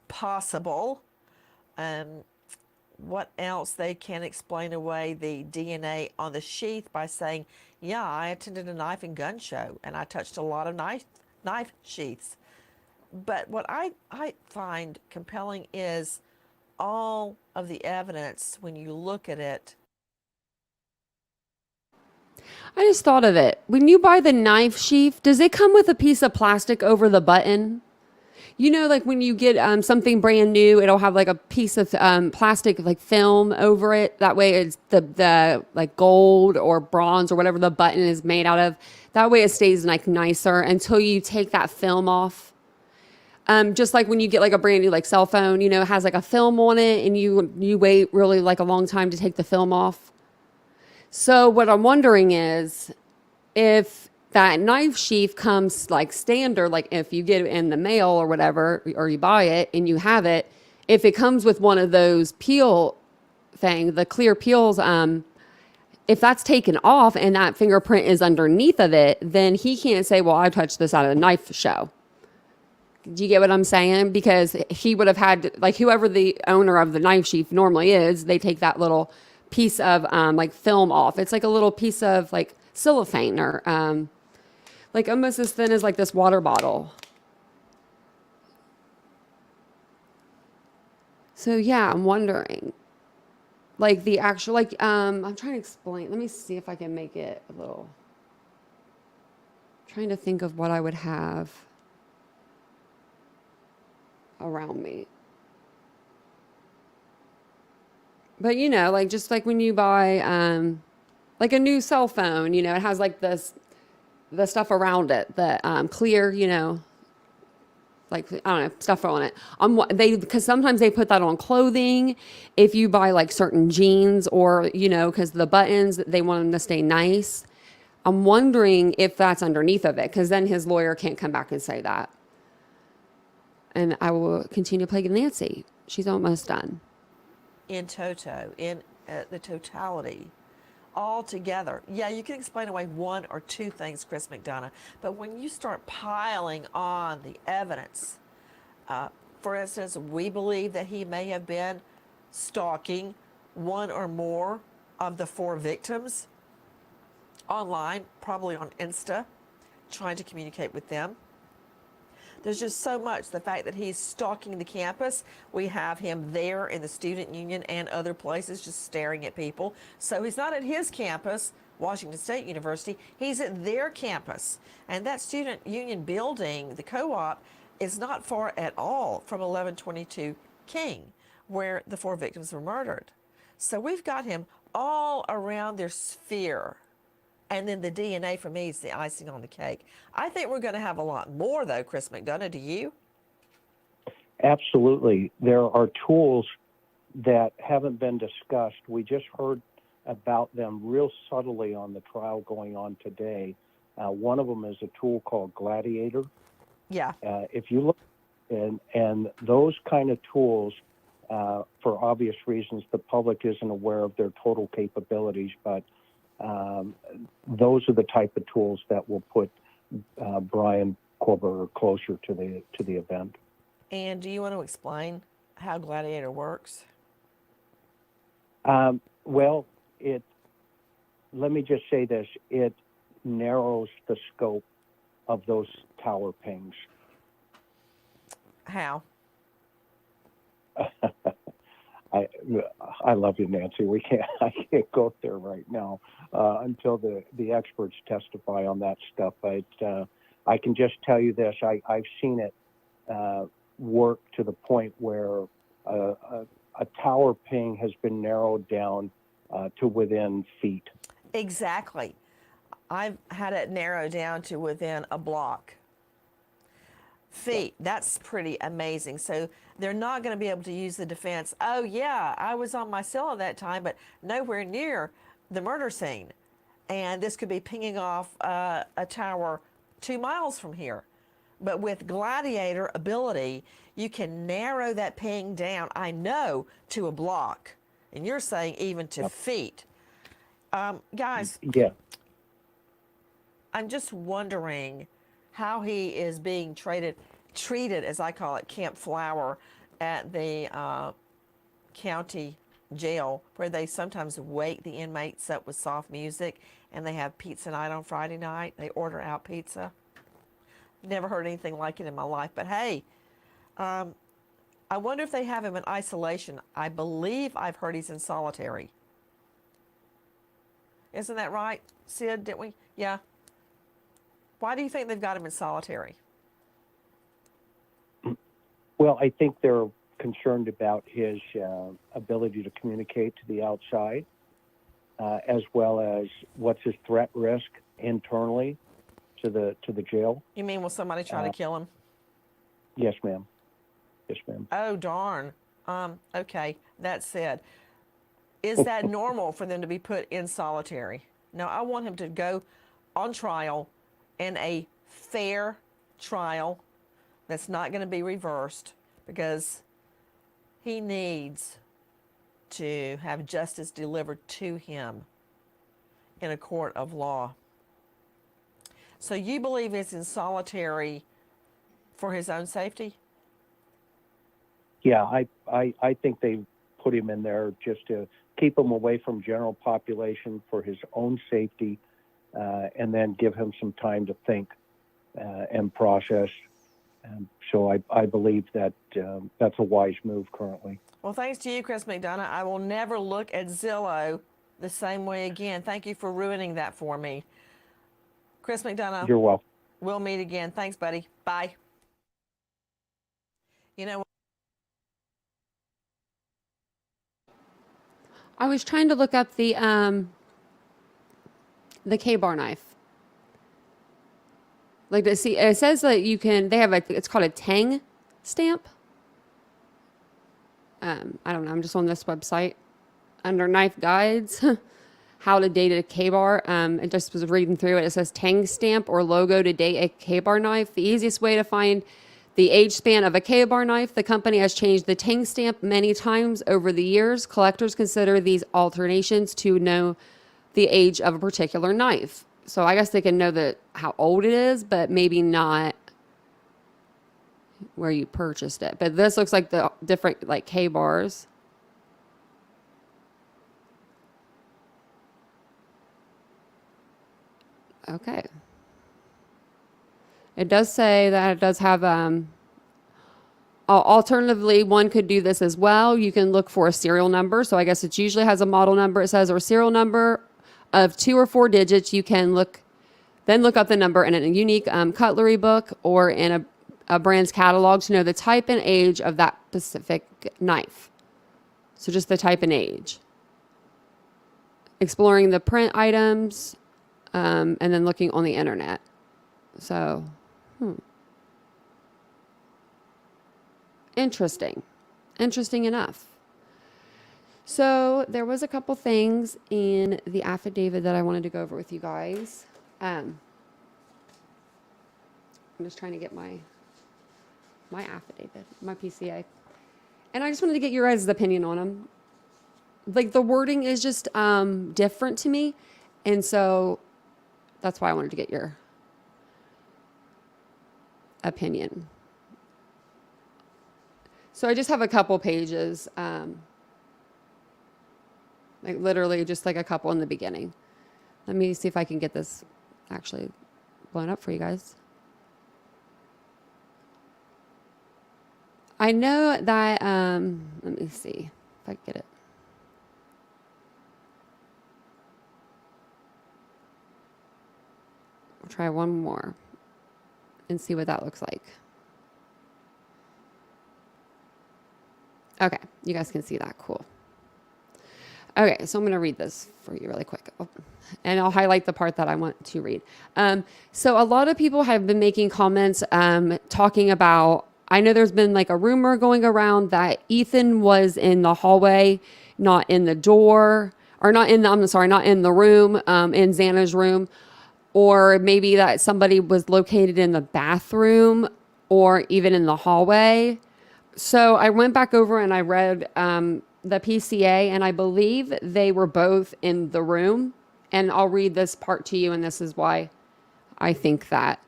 possible. What else? They can explain away the DNA on the sheath by saying, yeah, I attended a knife and gun show and I touched a lot of knife sheaths. But what I find compelling is all of the evidence when you look at it. I just thought of it. When you buy the knife sheath, does it come with a piece of plastic over the button? You know, like when you get something brand new, it'll have like a piece of plastic, like film over it. That way it's the like gold or bronze or whatever the button is made out of. That way it stays like nicer until you take that film off. Just like when you get like a brand new like cell phone, you know, it has like a film on it and you wait really like a long time to take the film off. So what I'm wondering is if that knife sheath comes like standard, like if you get it in the mail or whatever, or you buy it and you have it, if it comes with one of those peel thing, the clear peels, if that's taken off and that fingerprint is underneath of it, then he can't say, well, I touched this at a knife show. Do you get what I'm saying? Because he would have had, like, whoever the owner of the knife sheath normally is, they take that little piece of like film off. It's like a little piece of like cellophane or like almost as thin as like this water bottle. So yeah, I'm wondering, like the actual, like I'm trying to explain. Let me see if I can make it a little. Trying to think of what I would have around me. But you know, like just like when you buy like a new cell phone, you know, it has like the stuff around it, the clear, you know, like I don't know, stuff on it. Because sometimes they put that on clothing if you buy like certain jeans or, you know, because the buttons, they want them to stay nice. I'm wondering if that's underneath of it, because then his lawyer can't come back and say that. And I will continue playing Nancy. She's almost done. In toto, in the totality, all together. Yeah, you can explain away one or two things, Chris McDonough, but when you start piling on the evidence, for instance, we believe that he may have been stalking one or more of the 4 victims online, probably on Insta, trying to communicate with them. There's just so much. The fact that he's stalking the campus, we have him there in the student union and other places just staring at people. So he's not at his campus, Washington State University, he's at their campus. And that student union building, the co-op, is not far at all from 1122 King, where the 4 victims were murdered. So we've got him all around their sphere. And then the DNA for me is the icing on the cake. I think we're going to have a lot more, though, Chris McDonough. Do you? Absolutely. There are tools that haven't been discussed. We just heard about them real subtly on the trial going on today. One of them is a tool called Gladiator. Yeah. If you look, and those kind of tools, for obvious reasons, the public isn't aware of their total capabilities, but those are the type of tools that will put Brian Kohlberger closer to the event. And do you want to explain how Gladiator works? Well, let me just say this: it narrows the scope of those tower pings. How? I love you, Nancy. I can't go there right now until the experts testify on that stuff. But I can just tell you this: I've seen it work to the point where a tower ping has been narrowed down to within feet. Exactly. I've had it narrowed down to within a block. Feet, that's pretty amazing. So they're not going to be able to use the defense, oh yeah, I was on my cell at that time, but nowhere near the murder scene. And this could be pinging off a tower 2 miles from here. But with Gladiator ability, you can narrow that ping down, I know, to a block. And you're saying even to feet. Guys, Yeah. I'm just wondering, how he is being treated, as I call it, Camp Flower at the county jail, where they sometimes wake the inmates up with soft music, and they have pizza night on Friday night. They order out pizza. Never heard anything like it in my life. But hey, I wonder if they have him in isolation. I believe I've heard he's in solitary. Isn't that right, Sid? Didn't we? Yeah. Why do you think they've got him in solitary? Well, I think they're concerned about his ability to communicate to the outside, as well as what's his threat risk internally to the jail. You mean, will somebody try to kill him? Yes, ma'am. Yes, ma'am. Oh, darn. Okay, that said, is that normal for them to be put in solitary? No, I want him to go on trial in a fair trial that's not going to be reversed, because he needs to have justice delivered to him in a court of law. So you believe it's in solitary for his own safety? Yeah, I think they put him in there just to keep him away from general population for his own safety, and then give him some time to think and process. So I believe that that's a wise move currently. Well, thanks to you, Chris McDonough. I will never look at Zillow the same way again. Thank you for ruining that for me. Chris McDonough. You're welcome. We'll meet again. Thanks, buddy. Bye. You know what? I was trying to look up the K-bar knife. Like, to see, it says that you can, they have it's called a Tang stamp. I don't know, I'm just on this website under knife guides, how to date a K-bar. I just was reading through it. It says Tang stamp or logo to date a K-bar knife. The easiest way to find the age span of a K-bar knife. The company has changed the Tang stamp many times over the years. Collectors consider these alternations to know the age of a particular knife. So I guess they can know how old it is, but maybe not where you purchased it. But this looks like the different like K-bars. Okay. It does say that it does have alternatively, one could do this as well. You can look for a serial number. So I guess it usually has a model number, it says, or serial number of 2 or 4 digits. You can look up the number in a unique cutlery book or in a brand's catalog to know the type and age of that specific knife. So just the type and age. Exploring the print items, and then looking on the internet. So, Interesting enough. So there was a couple things in the affidavit that I wanted to go over with you guys. I'm just trying to get my affidavit, my PCA. And I just wanted to get your guys' opinion on them. Like, the wording is just different to me. And so that's why I wanted to get your opinion. So I just have a couple pages, like literally just like a couple in the beginning. Let me see if I can get this actually blown up for you guys. I know that, let me see if I can get it. I'll try one more and see what that looks like. Okay, you guys can see that. Cool. Okay, so I'm going to read this for you really quick. Oh, and I'll highlight the part that I want to read. So a lot of people have been making comments talking about, I know there's been like a rumor going around that Ethan was in the hallway, not in the door, or not in the, I'm sorry, not in the room, in Xana's room, or maybe that somebody was located in the bathroom or even in the hallway. So I went back over and I read the PCA, and I believe they were both in the room. And I'll read this part to you, and this is why I think that.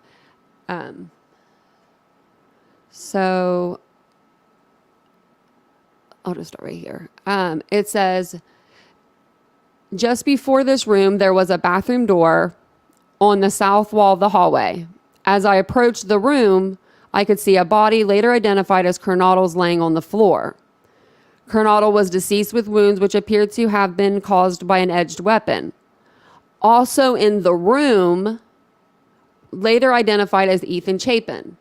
So I'll just start right here. It says, just before this room, there was a bathroom door on the south wall of the hallway. As I approached the room, I could see a body later identified as Kernodle's laying on the floor. Kernodle was deceased with wounds which appeared to have been caused by an edged weapon. Also in the room, later identified as Ethan Chapin.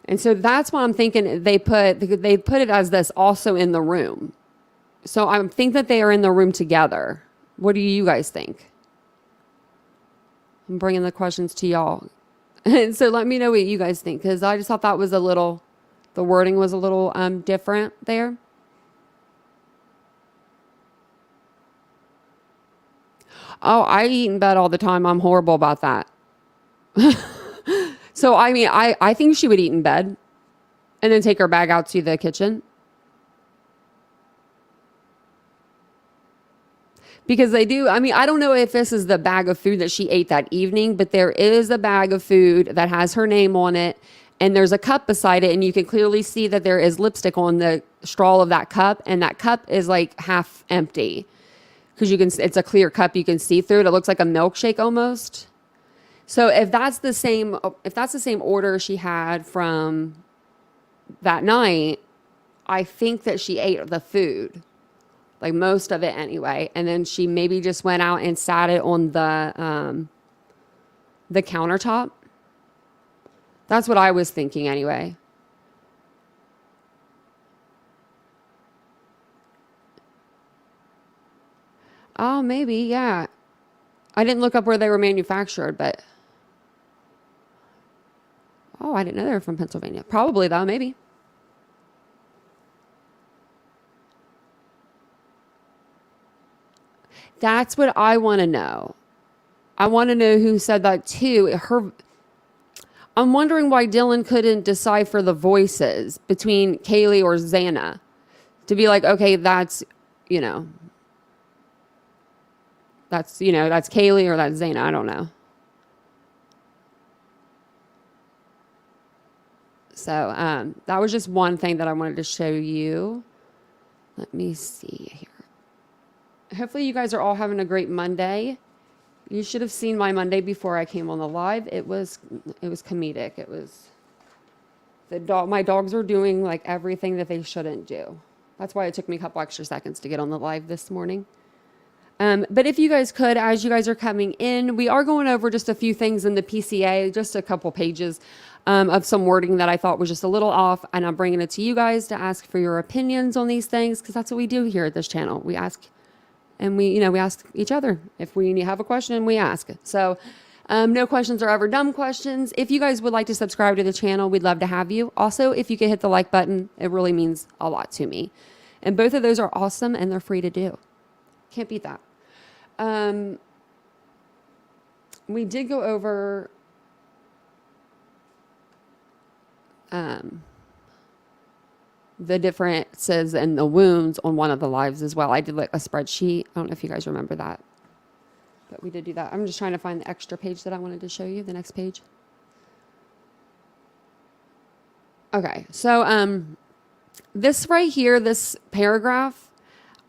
And so that's why I'm thinking they put it as this also in the room. So I think that they are in the room together. What do you guys think? I'm bringing the questions to y'all. And so let me know what you guys think, because I just thought that was the wording was a little different there. Oh, I eat in bed all the time. I'm horrible about that. So, I mean, I think she would eat in bed and then take her bag out to the kitchen. Because they do, I mean, I don't know if this is the bag of food that she ate that evening, but there is a bag of food that has her name on it, and there's a cup beside it, and you can clearly see that there is lipstick on the straw of that cup, and that cup is like half empty. Because it's a clear cup, you can see through it. It looks like a milkshake almost. So if that's the same order she had from that night, I think that she ate the food. Like most of it anyway. And then she maybe just went out and sat it on the countertop. That's what I was thinking anyway. Oh, maybe, yeah. I didn't look up where they were manufactured, but... Oh, I didn't know they were from Pennsylvania. Probably, though, maybe. That's what I want to know. I want to know who said that too. I'm wondering why Dylan couldn't decipher the voices between Kaylee or Xana to be like, okay, that's Kaylee or that's Xana. I don't know. So that was just one thing that I wanted to show you. Let me see here. Hopefully you guys are all having a great Monday. You should have seen my Monday before I came on the live. It was comedic. It was my dogs were doing like everything that they shouldn't do. That's why it took me a couple extra seconds to get on the live this morning. But if you guys could, as you guys are coming in, we are going over just a few things in the PCA, just a couple pages of some wording that I thought was just a little off. And I'm bringing it to you guys to ask for your opinions on these things, because that's what we do here at this channel. We ask. And we ask each other. If we have a question, we ask. So no questions are ever dumb questions. If you guys would like to subscribe to the channel, we'd love to have you. Also, if you could hit the like button, it really means a lot to me. And both of those are awesome, and they're free to do. Can't beat that. We did go over... the differences and the wounds on one of the lives as well. I did like a spreadsheet. I don't know if you guys remember that, but we did do that. I'm just trying to find the extra page that I wanted to show you, the next page. Okay, so this right here, this paragraph,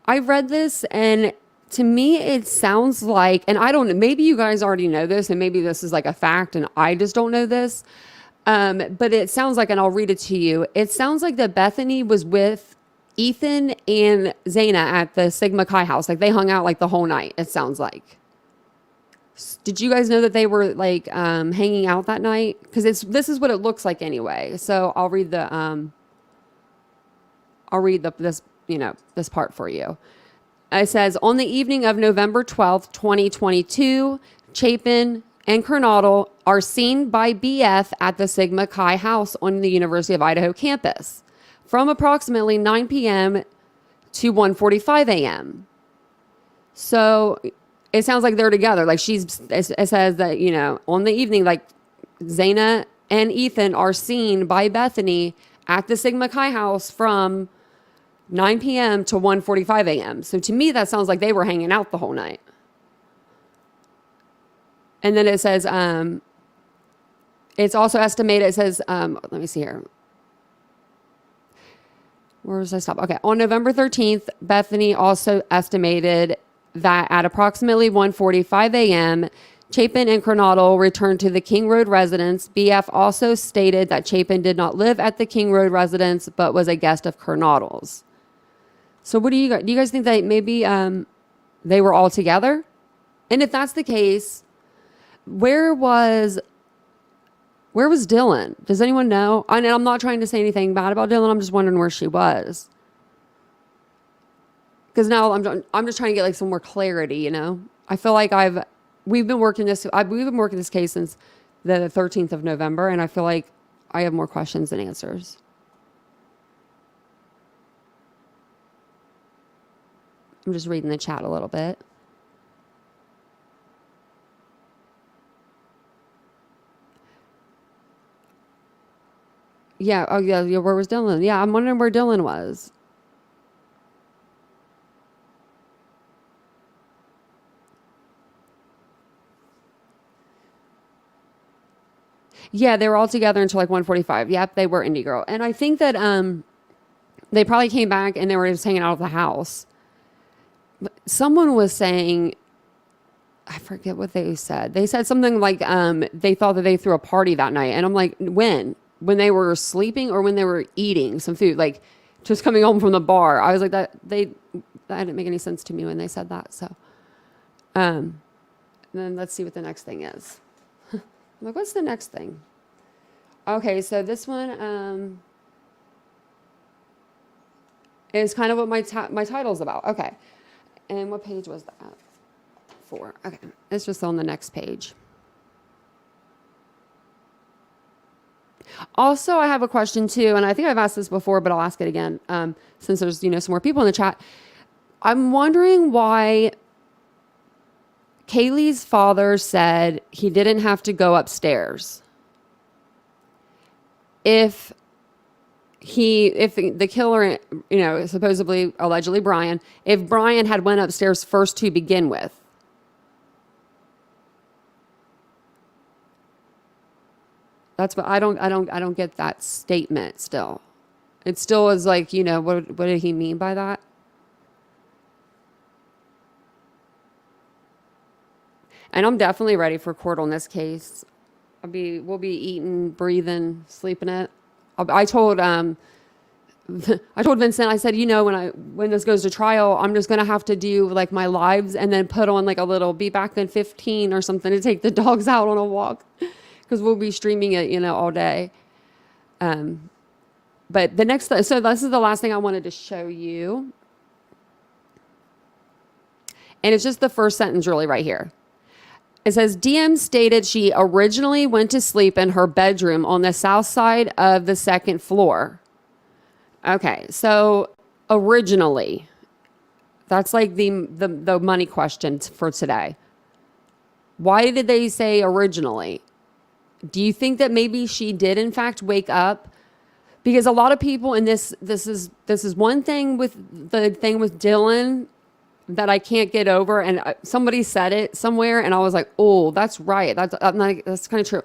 I read this and to me it sounds like, and I don't know, maybe you guys already know this and maybe this is like a fact and I just don't know this. But it sounds like, and I'll read it to you. It sounds like that Bethany was with Ethan and Xana at the Sigma Chi house. Like they hung out like the whole night. It sounds like. Did you guys know that they were like, hanging out that night? Cause this is what it looks like anyway. So I'll read this part for you. It says, on the evening of November 12th, 2022, Chapin and Kernodle are seen by BF at the Sigma Chi house on the University of Idaho campus from approximately 9 p.m. to 1:45 a.m. So it sounds like they're together. Like it says that, on the evening, like Xana and Ethan are seen by Bethany at the Sigma Chi house from 9 p.m. to 1:45 a.m. So to me, that sounds like they were hanging out the whole night. And then it says, It's also estimated, it says, let me see here. Where was I stop? Okay. On November 13th, Bethany also estimated that at approximately 1:45 a.m., Chapin and Kernodle returned to the King Road residence. BF also stated that Chapin did not live at the King Road residence, but was a guest of Kernodle's. So what do you guys think that maybe they were all together? And if that's the case, where was Dylan? Does anyone know? And I'm not trying to say anything bad about Dylan. I'm just wondering where she was. Because now I'm just trying to get like some more clarity, you know? I feel like we've been working this case since the 13th of November, and I feel like I have more questions than answers. I'm just reading the chat a little bit. Yeah. Oh, yeah. Where was Dylan? Yeah. I'm wondering where Dylan was. Yeah. They were all together until like 1:45. Yep. They were Indie Girl. And I think that, they probably came back and they were just hanging out of the house. But someone was saying, I forget what they said. They said something like, they thought that they threw a party that night. And I'm like, when they were sleeping or when they were eating some food, like just coming home from the bar. I was like, that didn't make any sense to me when they said that. So, then let's see what the next thing is. I'm like, what's the next thing? Okay. So this one, is kind of what my title's about. Okay. And what page was that? 4. Okay. It's just on the next page. Also, I have a question too, and I think I've asked this before, but I'll ask it again, since there's, some more people in the chat. I'm wondering why Kaylee's father said he didn't have to go upstairs. If the killer, supposedly, allegedly Brian, if Brian had went upstairs first to begin with. That's what I don't get that statement still. It still is like, what did he mean by that? And I'm definitely ready for court on this case. We'll be eating, breathing, sleeping it. I told Vincent, I said, when this goes to trial, I'm just going to have to do like my lives and then put on like a little Be Back in 15 or something to take the dogs out on a walk. Because we'll be streaming it, all day. But so this is the last thing I wanted to show you. And it's just the first sentence really right here. It says, DM stated she originally went to sleep in her bedroom on the south side of the second floor. Okay, so originally, that's like the money question for today. Why did they say originally? Do you think that maybe she did in fact wake up? Because a lot of people, and this is one thing with the thing with Dylan that I can't get over, and somebody said it somewhere, and I was like, oh, that's right. That's kind of true.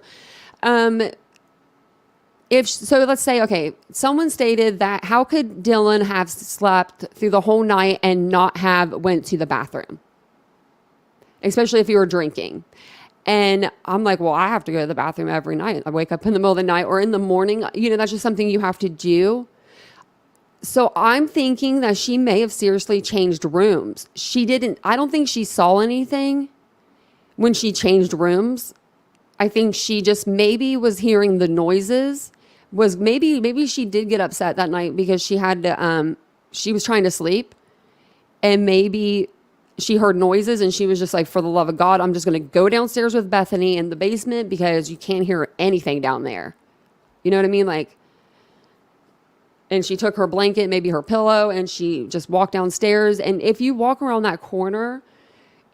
So let's say, okay, someone stated that how could Dylan have slept through the whole night and not have went to the bathroom? Especially if you were drinking. And I'm like, well, I have to go to the bathroom every night. I wake up in the middle of the night or in the morning. That's just something you have to do. So I'm thinking that she may have seriously changed rooms. I don't think she saw anything when she changed rooms. I think she just maybe was hearing the noises. Maybe she did get upset that night because she had to, she was trying to sleep. And maybe she heard noises and she was just like, for the love of God, I'm just going to go downstairs with Bethany in the basement because you can't hear anything down there. You know what I mean? Like, and she took her blanket, maybe her pillow, and she just walked downstairs. And if you walk around that corner,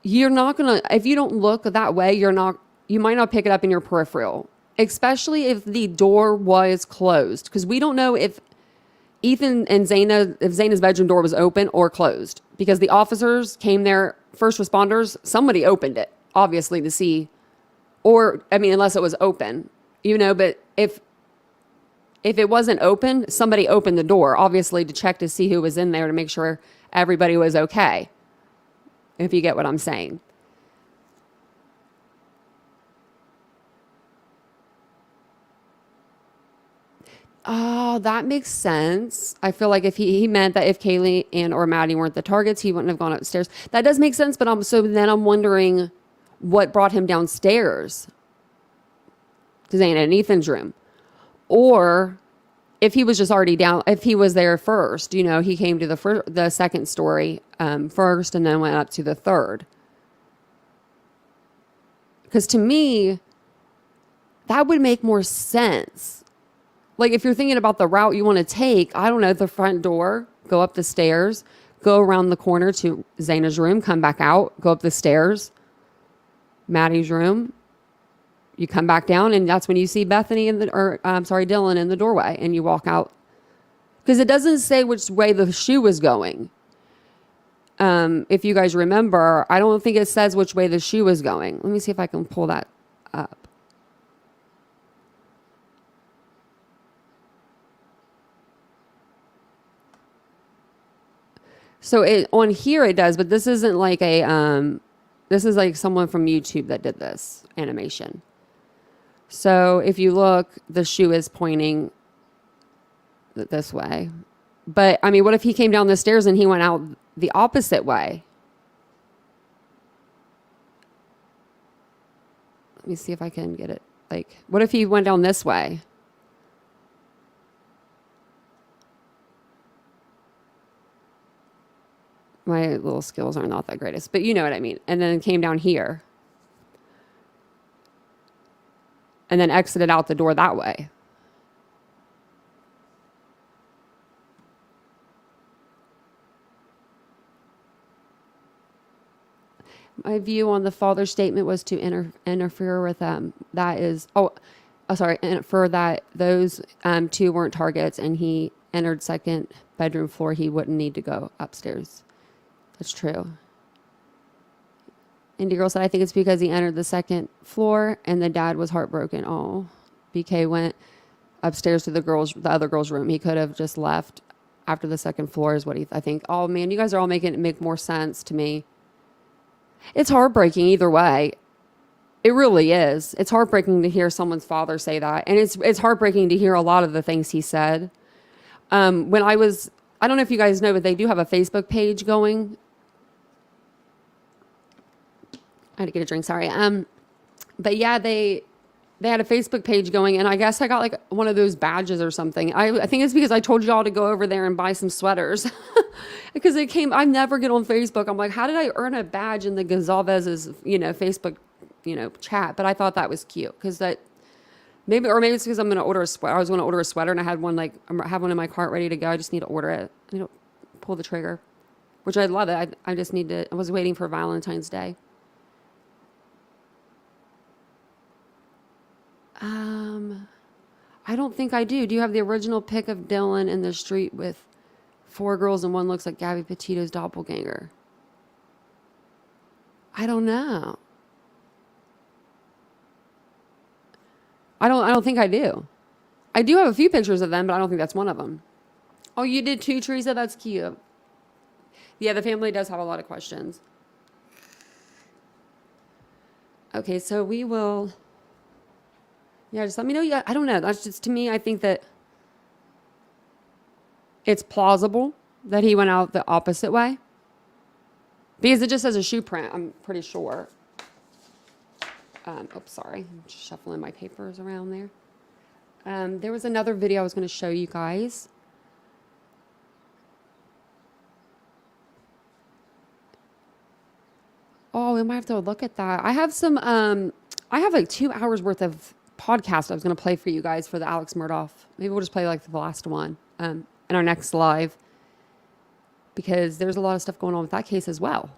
you're not going to, if you don't look that way, you might not pick it up in your peripheral, especially if the door was closed. Because we don't know if Ethan and Zaina's bedroom door was open or closed, because the officers came there, first responders, somebody opened it, obviously, to see, unless it was open. but if it wasn't open, somebody opened the door, obviously, to check to see who was in there to make sure everybody was okay. If you get what I'm saying. Oh, that makes sense. I feel like if he meant that if Kaylee and or Maddie weren't the targets, he wouldn't have gone upstairs. That does make sense, but then I'm wondering what brought him downstairs to Zana and Ethan's room. Or if he was just already down, if he was there first, he came to the second story first and then went up to the third. Because to me, that would make more sense. Like if you're thinking about the route you want to take, I don't know, the front door, go up the stairs, go around the corner to Zana's room, come back out, go up the stairs, Maddie's room. You come back down and that's when you see Bethany Dylan in the doorway and you walk out. Because it doesn't say which way the shoe was going. If you guys remember, I don't think it says which way the shoe was going. Let me see if I can pull that up. So on here it does, but this isn't like this is like someone from YouTube that did this animation. So if you look, the shoe is pointing this way. But I mean, what if he came down the stairs and he went out the opposite way? Let me see if I can get it. Like, what if he went down this way? My little skills are not that greatest, but you know what I mean. And then came down here. And then exited out the door that way. My view on the father's statement was to interfere with that is, infer that those two weren't targets and he entered second bedroom floor. He wouldn't need to go upstairs. That's true. Indie Girl said, I think it's because he entered the second floor and the dad was heartbroken. Oh, BK went upstairs to the other girl's room. He could have just left after the second floor is what I think. Oh man, you guys are all making it make more sense to me. It's heartbreaking either way. It really is. It's heartbreaking to hear someone's father say that. And it's heartbreaking to hear a lot of the things he said. I don't know if you guys know, but they do have a Facebook page going. I had to get a drink, sorry. But yeah, they had a Facebook page going, and I guess I got like one of those badges or something. I think it's because I told y'all to go over there and buy some sweaters. Because I never get on Facebook. I'm like, how did I earn a badge in the Gonzalez's, Facebook, chat? But I thought that was cute because maybe it's because I'm going to order a sweater. I was going to order a sweater and I had one I have one in my cart ready to go. I just need to order it. Pull the trigger, which I love it. I just need to, I was waiting for Valentine's Day. I don't think I do. Do you have the original pic of Dylan in the street with 4 girls and one looks like Gabby Petito's doppelganger? I don't know. I don't think I do. I do have a few pictures of them, but I don't think that's one of them. Oh, you did too, Teresa? That's cute. Yeah, the family does have a lot of questions. Okay, so we will... Yeah, just let me know. Yeah, I don't know. That's just, to me, I think that it's plausible that he went out the opposite way. Because it just says a shoe print, I'm pretty sure. Oops, sorry. I'm just shuffling my papers around there. There was another video I was going to show you guys. Oh, we might have to look at that. I have some, I have like 2 hours worth of podcast I was going to play for you guys for the Alex Murdaugh. Maybe we'll just play like the last one in our next live. Because there's a lot of stuff going on with that case as well.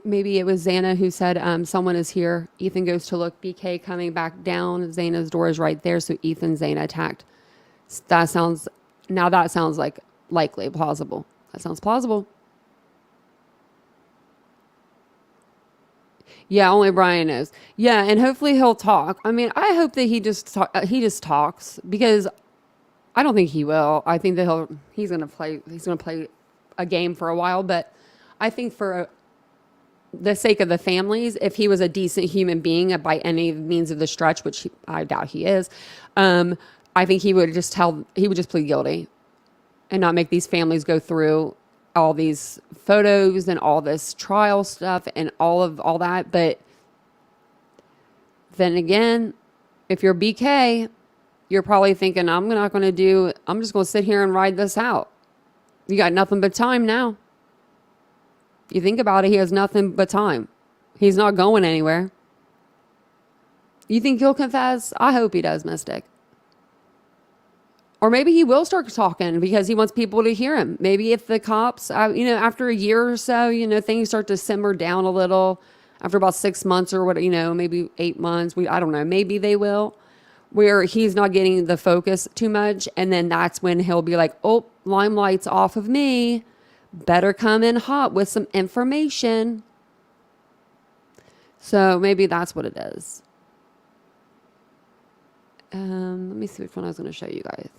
Maybe it was Xana who said, someone is here. Ethan goes to look. BK coming back down. Xana's door is right there. So Ethan, Xana attacked. That sounds like likely, plausible. That sounds plausible. Yeah, only Brian knows. Yeah, and hopefully he'll talk. I mean, I hope that he just talks because I don't think he will. I think that he's gonna play a game for a while. But I think for the sake of the families, if he was a decent human being by any means of the stretch, which I doubt he is, I think he would just plead guilty and not make these families go through all these photos and all this trial stuff and all that. But then again, if you're BK, you're probably thinking, I'm just going to sit here and ride this out. You got nothing but time now. You think about it, he has nothing but time. He's not going anywhere. You think he'll confess? I hope he does, Mystic. Or maybe he will start talking because he wants people to hear him. Maybe if the cops, after a year or so, things start to simmer down a little. After about 6 months or what, maybe 8 months. I don't know. Maybe they will. Where he's not getting the focus too much. And then that's when he'll be like, oh, limelight's off of me. Better come in hot with some information. So maybe that's what it is. Let me see which one I was going to show you guys.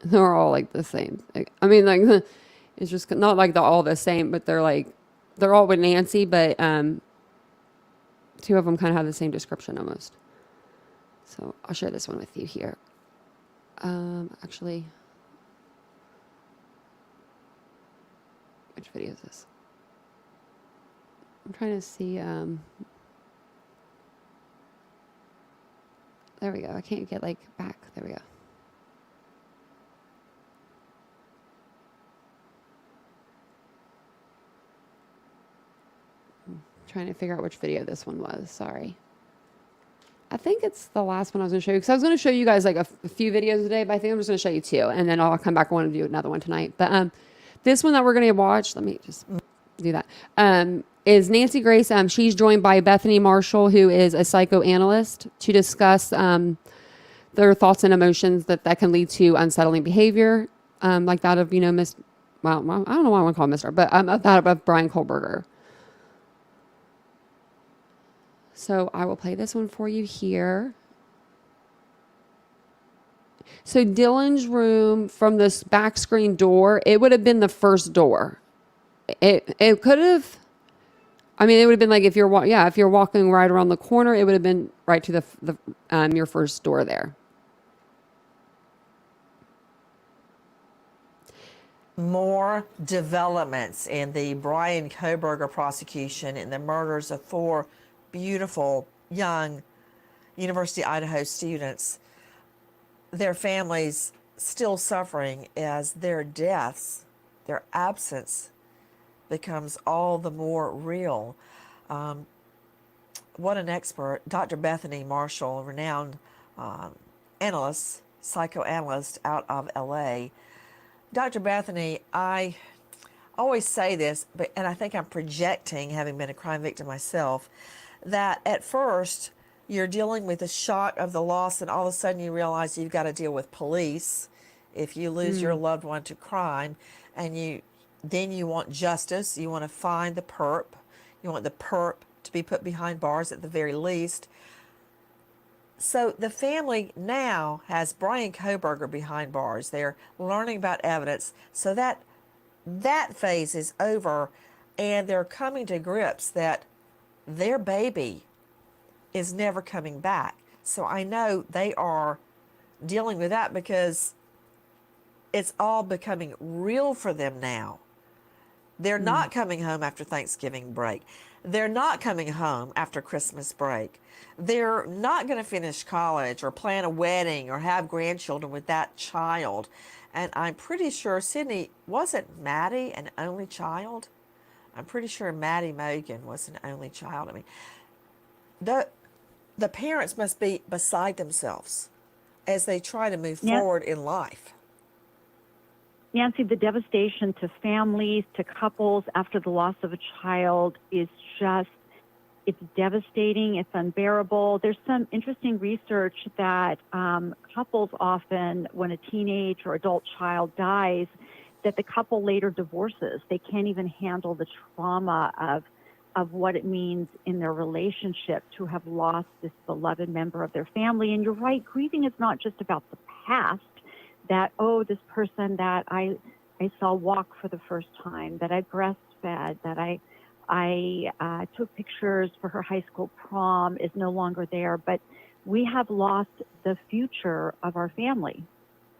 They're all like the same. I mean, like, it's just not like they're all the same, but they're all with Nancy, but two of them kind of have the same description almost. So I'll share this one with you here. Actually, which video is this? I'm trying to see, there we go. I can't get back. There we go. Trying to figure out which video this one was. Sorry. I think it's the last one I was going to show you because I was going to show you guys a few videos today, but I think I'm just going to show you two, and then I'll come back. I want to do another one tonight. But this one that we're going to watch, let me just do that. Is Nancy Grace. She's joined by Bethany Marshall, who is a psychoanalyst, to discuss their thoughts and emotions that can lead to unsettling behavior, like that of I don't know why I want to call him Mr., but that of Brian Kohlberger. So I will play this one for you here. So Dylan's room from this back screen door, it would have been the first door. It could have, it would have been like if you're walking right around the corner, it would have been right to the your first door there. More developments in the Brian Kohlberger prosecution in the murders of 4 beautiful young University of Idaho students. Their families still suffering as their deaths, their absence becomes all the more real. What an expert. Dr. Bethany Marshall, a renowned psychoanalyst out of LA. Dr. Bethany, I always say this, and I think I'm projecting, having been a crime victim myself, that at first you're dealing with the shock of the loss, and all of a sudden you realize you've got to deal with police if you lose your loved one to crime, and then you want justice. You want to find the perp. You want the perp to be put behind bars at the very least. So the family now has Brian Kohlberger behind bars. They're learning about evidence. So that phase is over, and they're coming to grips that their baby is never coming back. So I know they are dealing with that because it's all becoming real for them now. They're not coming home after Thanksgiving break. They're not coming home after Christmas break. They're not going to finish college or plan a wedding or have grandchildren with that child. And I'm pretty sure, Sydney, wasn't Maddie an only child? I'm pretty sure Maddie Mogan was an only child. The parents must be beside themselves as they try to move forward in life. Nancy, the devastation to families, to couples after the loss of a child is just, it's devastating, it's unbearable. There's some interesting research that couples often, when a teenage or adult child dies, that the couple later divorces. They can't even handle the trauma of what it means in their relationship to have lost this beloved member of their family. And you're right, grieving is not just about the past, that, oh, this person that I saw walk for the first time, that I breastfed, that I took pictures for her high school prom is no longer there. But we have lost the future of our family.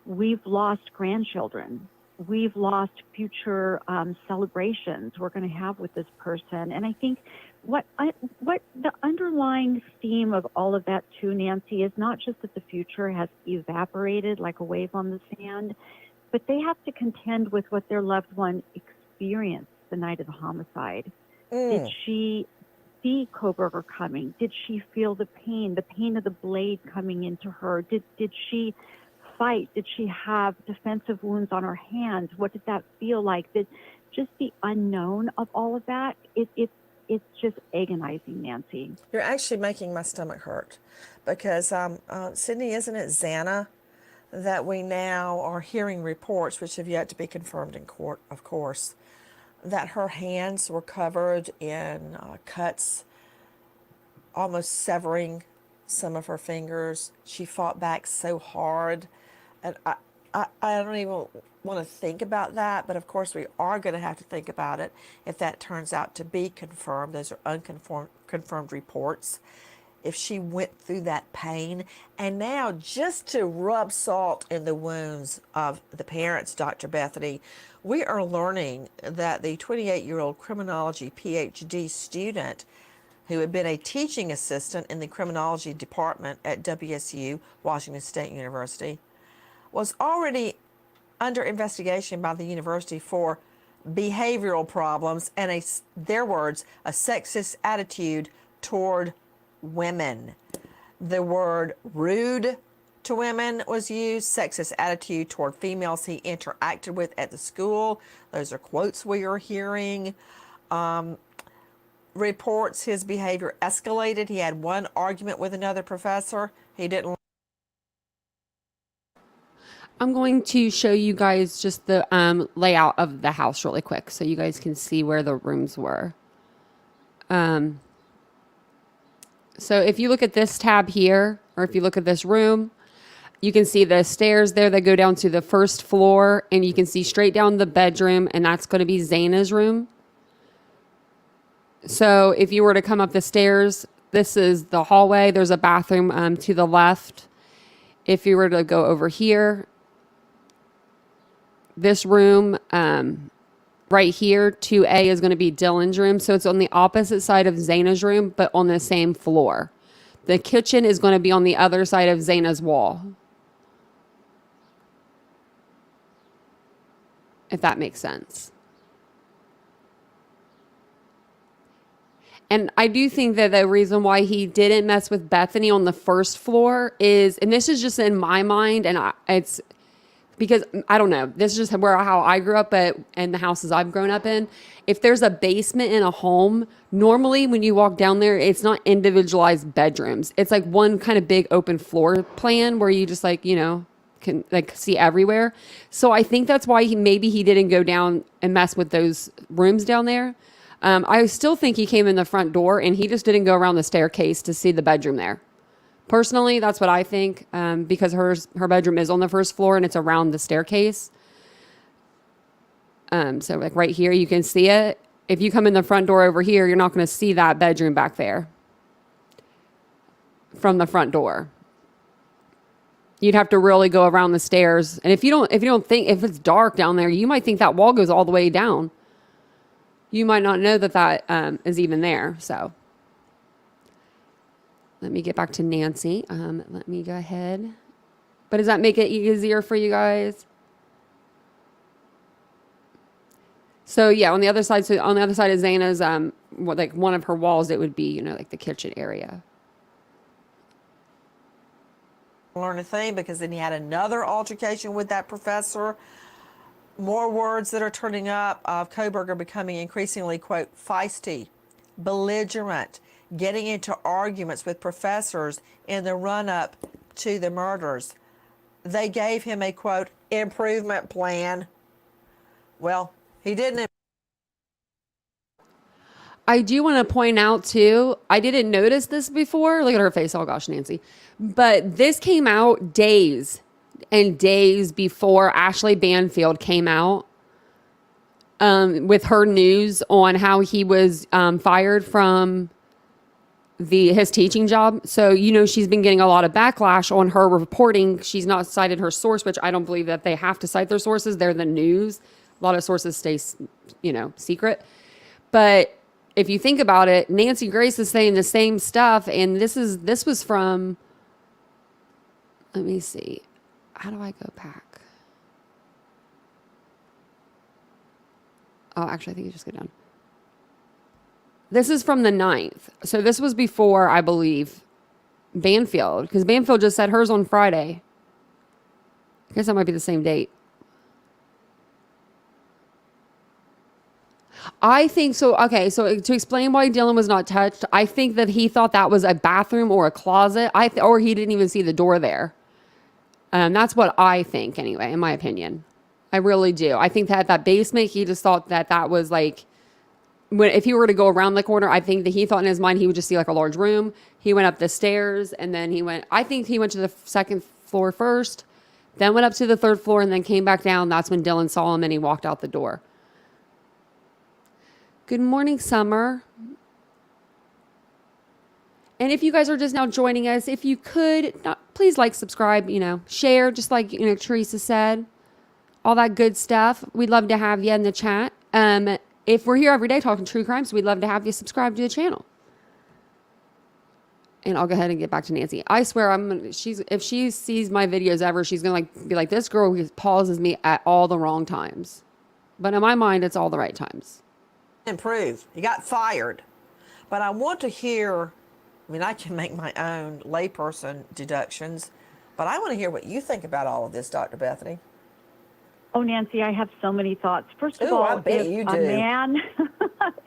We've lost grandchildren. We've lost future celebrations we're going to have with this person. And I think what the underlying theme of all of that too, Nancy, is not just that the future has evaporated like a wave on the sand, but they have to contend with what their loved one experienced the night of the homicide. Did she see Kohberger coming? Did she feel the pain of the blade coming into her? Did she fight? Did she have defensive wounds on her hands? What did that feel like? Just the unknown of all of that, it's just agonizing, Nancy. You're actually making my stomach hurt because, Sydney, isn't it Xana that we now are hearing reports, which have yet to be confirmed in court, of course, that her hands were covered in cuts, almost severing some of her fingers. She fought back so hard. And I don't even want to think about that, but of course we are going to have to think about it if that turns out to be confirmed. Those are unconfirmed reports. If she went through that pain. And now, just to rub salt in the wounds of the parents, Dr. Bethany, we are learning that the 28-year-old criminology PhD student who had been a teaching assistant in the criminology department at WSU, Washington State University, was already under investigation by the university for behavioral problems and, their words, a sexist attitude toward women. The word rude to women was used, sexist attitude toward females he interacted with at the school. Those are quotes we are hearing. Reports his behavior escalated. He had one argument with another professor. He didn't. I'm going to show you guys just the layout of the house really quick so you guys can see where the rooms were. So if you look at this tab here, or if you look at this room, you can see the stairs there that go down to the first floor, and you can see straight down the bedroom, and that's going to be Zaina's room. So if you were to come up the stairs, this is the hallway. There's a bathroom to the left. If you were to go over here, this room right here, 2A, is going to be Dylan's room. So it's on the opposite side of Zaina's room, but on the same floor. The kitchen is going to be on the other side of Zaina's wall. If that makes sense. And I do think that the reason why he didn't mess with Bethany on the first floor is, and this is just in my mind, and it's because, I don't know, this is just how I grew up, but in the houses I've grown up in, if there's a basement in a home, normally when you walk down there, it's not individualized bedrooms. It's like one kind of big open floor plan where you just can see everywhere. So I think that's why maybe he didn't go down and mess with those rooms down there. I still think he came in the front door and he just didn't go around the staircase to see the bedroom there. Personally, that's what I think, because her bedroom is on the first floor and it's around the staircase. So like right here, you can see it. If you come in the front door over here, you're not going to see that bedroom back there from the front door. You'd have to really go around the stairs. And if it's dark down there, you might think that wall goes all the way down. You might not know that is even there. So let me get back to Nancy. Let me go ahead. But does that make it easier for you guys? So yeah, on the other side of Zaina's, one of her walls, it would be, like the kitchen area. Learn a thing, because then he had another altercation with that professor. More words that are turning up of Kohberger becoming increasingly, quote, feisty, belligerent, getting into arguments with professors in the run-up to the murders. They gave him a, quote, improvement plan. Well, he didn't. I do want to point out too, I didn't notice this before. Look at her face. Oh gosh, Nancy. But this came out days and days before Ashley Banfield came out with her news on how he was fired from his teaching job. So, you know, she's been getting a lot of backlash on her reporting. She's not cited her source, which I don't believe that they have to cite their sources. They're the news. A lot of sources stay, you know, secret. But if you think about it, Nancy Grace is saying the same stuff. And this was from, let me see. How do I go back? Oh, actually, I think you just go down. This is from the 9th. So this was before, I believe, Banfield. Because Banfield just said hers on Friday. I guess that might be the same date. I think so. Okay, so to explain why Dylan was not touched, I think that he thought that was a bathroom or a closet. Or he didn't even see the door there. That's what I think, anyway, in my opinion. I really do. I think that basement, he just thought that was like... if he were to go around the corner, I think that he thought in his mind he would just see like a large room. He went up the stairs and then I think he went to the second floor first, then went up to the third floor and then came back down. That's when Dylan saw him and he walked out the door. Good morning, Summer. And if you guys are just now joining us, if you could, please like, subscribe, you know, share, just like, you know, Teresa said, all that good stuff. We'd love to have you in the chat. If we're here every day talking true crimes, we'd love to have you subscribe to the channel. And I'll go ahead and get back to Nancy. I swear, if she sees my videos ever, she's gonna be like, this girl pauses me at all the wrong times. But in my mind, it's all the right times. Improve. He got fired. But I want to hear, I mean, I can make my own layperson deductions, but I want to hear what you think about all of this, Dr. Bethany. Oh, Nancy, I have so many thoughts. First of Ooh, all, I bet you do.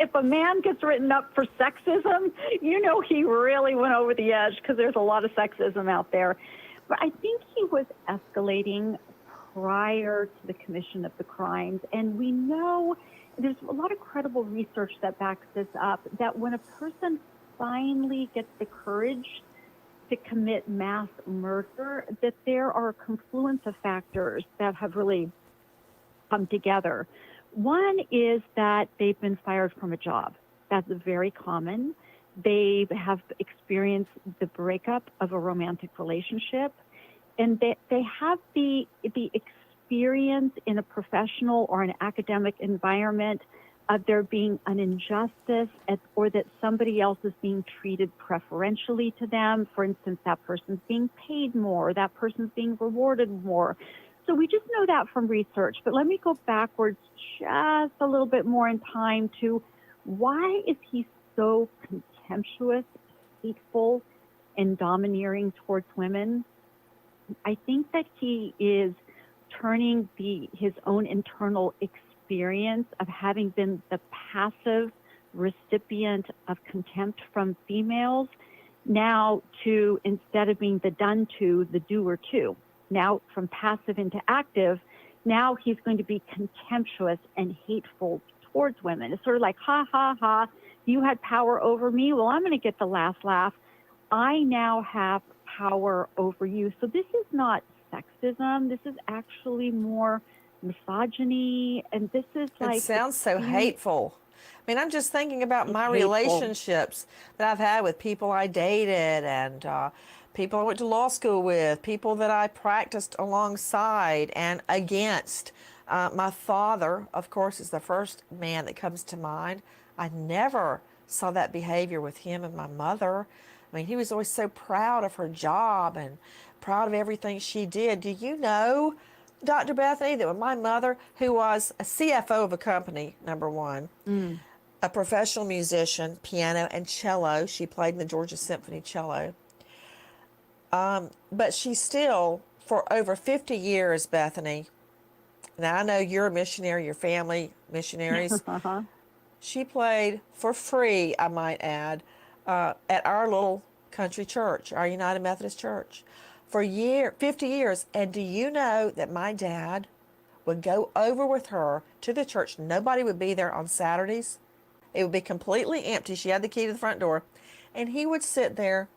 If a man gets written up for sexism, you know he really went over the edge because there's a lot of sexism out there. But I think he was escalating prior to the commission of the crimes. And we know there's a lot of credible research that backs this up, that when a person finally gets the courage to commit mass murder, that there are a confluence of factors that have really come together. One is that they've been fired from a job. That's very common. They have experienced the breakup of a romantic relationship, and they have the experience in a professional or an academic environment of there being an injustice or that somebody else is being treated preferentially to them. For instance, that person's being paid more, that person's being rewarded more. So we just know that from research. But let me go backwards just a little bit more in time to why is he so contemptuous, hateful, and domineering towards women? I think that he is turning his own internal experience of having been the passive recipient of contempt from females now to, instead of being the done to, the doer to. Now from passive into active, now he's going to be contemptuous and hateful towards women. It's sort of like, ha, ha, ha, you had power over me. Well, I'm going to get the last laugh. I now have power over you. So this is not sexism. This is actually more misogyny. And this is like... It sounds so hateful. I mean, I'm just thinking about my hateful relationships that I've had with people I dated and people I went to law school with, people that I practiced alongside and against. My father, of course, is the first man that comes to mind. I never saw that behavior with him and my mother. I mean, he was always so proud of her job and proud of everything she did. Do you know, Dr. Bethany, that when my mother, who was a CFO of a company, number one, a professional musician, piano and cello, she played in the Georgia Symphony cello, but she still, for over 50 years, Bethany, now I know you're a missionary, your family missionaries, she played for free, I might add, at our little country church, our United Methodist Church, for 50 years. And do you know that my dad would go over with her to the church. Nobody would be there on Saturdays. It would be completely empty. She had the key to the front door. And he would sit there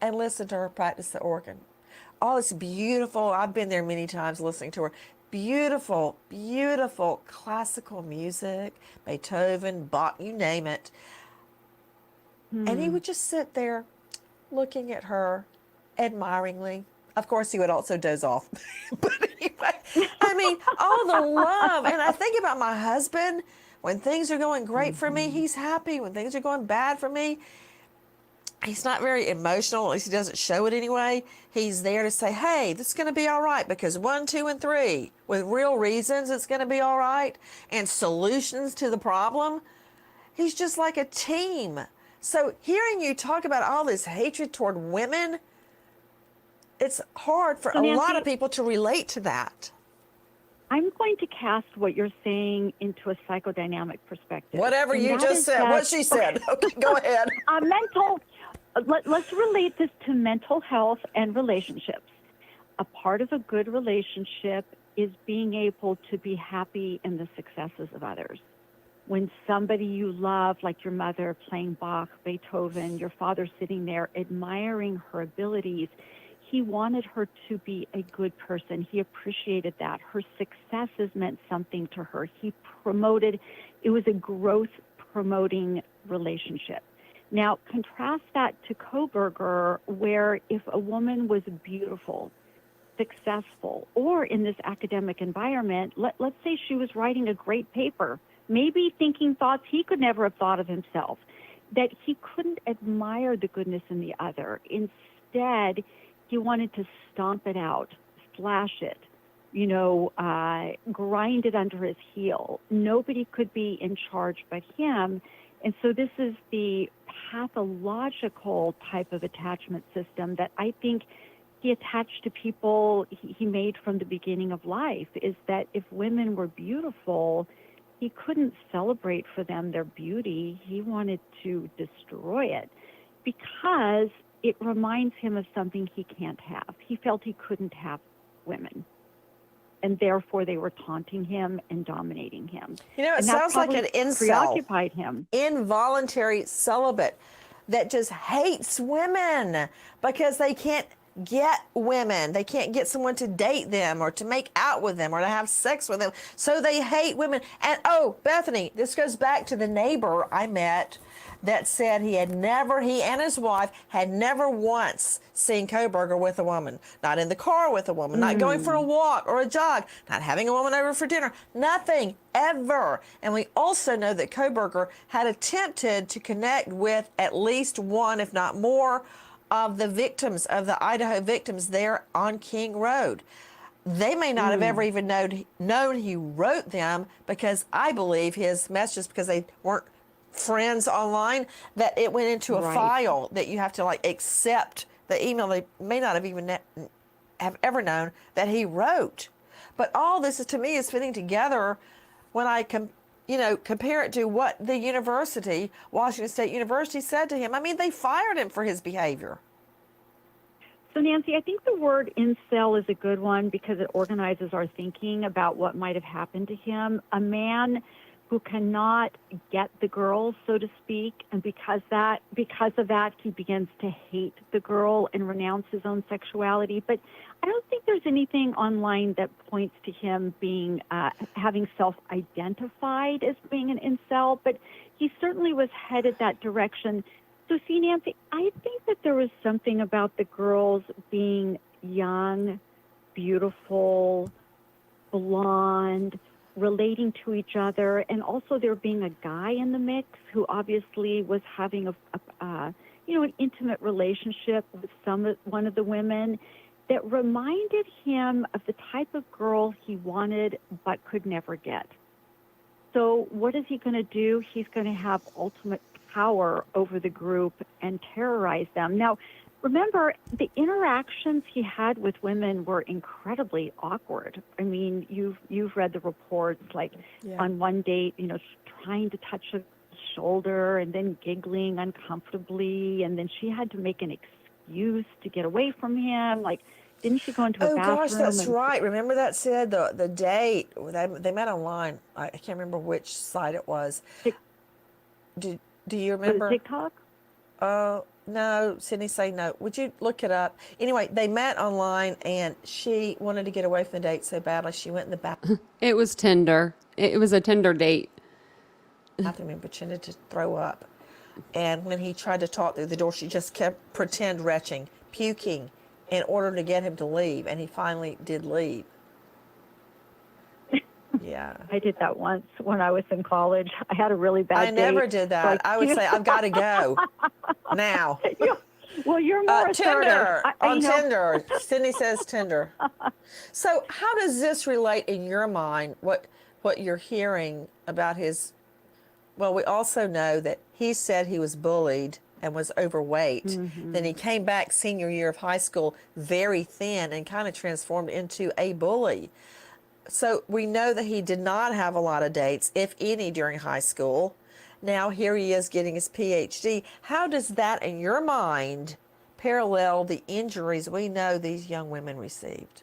and listen to her practice the organ. Oh, it's beautiful. I've been there many times listening to her. Beautiful, beautiful classical music, Beethoven, Bach, you name it. And he would just sit there looking at her admiringly. Of course, he would also doze off. But anyway, I mean, all the love. And I think about my husband. When things are going great for me, he's happy. When things are going bad for me, he's not very emotional. At least he doesn't show it anyway. He's there to say, hey, this is going to be all right because 1, 2, and 3, with real reasons it's going to be all right and solutions to the problem. He's just like a team. So hearing you talk about all this hatred toward women, it's hard for a lot of people to relate to that. I'm going to cast what you're saying into a psychodynamic perspective. Whatever you just said, what she said. Okay, go ahead. Let's relate this to mental health and relationships. A part of a good relationship is being able to be happy in the successes of others. When somebody you love, like your mother playing Bach, Beethoven, your father sitting there admiring her abilities, he wanted her to be a good person. He appreciated that. Her successes meant something to her. He promoted, it was a growth promoting relationship. Now, contrast that to Koberger, where if a woman was beautiful, successful, or in this academic environment, let's say she was writing a great paper, maybe thinking thoughts he could never have thought of himself, that he couldn't admire the goodness in the other. Instead, he wanted to stomp it out, slash it, grind it under his heel. Nobody could be in charge but him. And so this is the pathological type of attachment system that I think he attached to people he made from the beginning of life, is that if women were beautiful, he couldn't celebrate for them their beauty. He wanted to destroy it because it reminds him of something he can't have. He felt he couldn't have women, and therefore they were taunting him and dominating him. It sounds like an incel. Preoccupied him. Involuntary celibate that just hates women because they can't get women. They can't get someone to date them or to make out with them or to have sex with them. So they hate women. And oh, Bethany, this goes back to the neighbor I met that said he and his wife had never once seen Koberger with a woman, not in the car with a woman, not going for a walk or a jog, not having a woman over for dinner, nothing ever. And we also know that Koberger had attempted to connect with at least one, if not more, of the victims, of the Idaho victims there on King Road. They may not have ever even known he wrote them, because I believe his messages, because they weren't friends online, that it went into a file that you have to accept the email. They may not have even have ever known that he wrote. But all this is, to me, is fitting together when I compare it to what the university, Washington State University, said to him. I mean, they fired him for his behavior. So, Nancy, I think the word incel is a good one because it organizes our thinking about what might have happened to him. A man who cannot get the girl, so to speak, and because of that, he begins to hate the girl and renounce his own sexuality. But I don't think there's anything online that points to him being having self-identified as being an incel, but he certainly was headed that direction. So, see, Nancy, I think that there was something about the girls being young, beautiful, blonde, relating to each other, and also there being a guy in the mix who obviously was having an intimate relationship with one of the women, that reminded him of the type of girl he wanted but could never get. So what is he going to do? He's going to have ultimate power over the group and terrorize them. Now, remember, the interactions he had with women were incredibly awkward. I mean, you've read the reports, on one date, trying to touch her shoulder and then giggling uncomfortably, and then she had to make an excuse to get away from him. Didn't she go into a Oh gosh, bathroom that's and right. Remember that said the date they met online. I can't remember which site it was. Tik- Do Do you was it remember? TikTok? Oh no, Sydney, say no. Would you look it up? Anyway, they met online, and she wanted to get away from the date so badly she went in the It was Tinder. It was a Tinder date. bathroom and pretended to throw up. And when he tried to talk through the door, she just kept pretend retching, puking, in order to get him to leave. And he finally did leave. Yeah. I did that once when I was in college. I had a really bad I never date. did that. Like, I would say, I've got to go now. well, you're more assertive. Tinder, on you know, Tinder. Sydney says Tinder. So how does this relate in your mind, what you're hearing about his, well, we also know that he said he was bullied and was overweight. Then he came back senior year of high school very thin and kind of transformed into a bully. So we know that he did not have a lot of dates, if any, during high school. Now here he is getting his PhD. How does that, in your mind, parallel the injuries we know these young women received?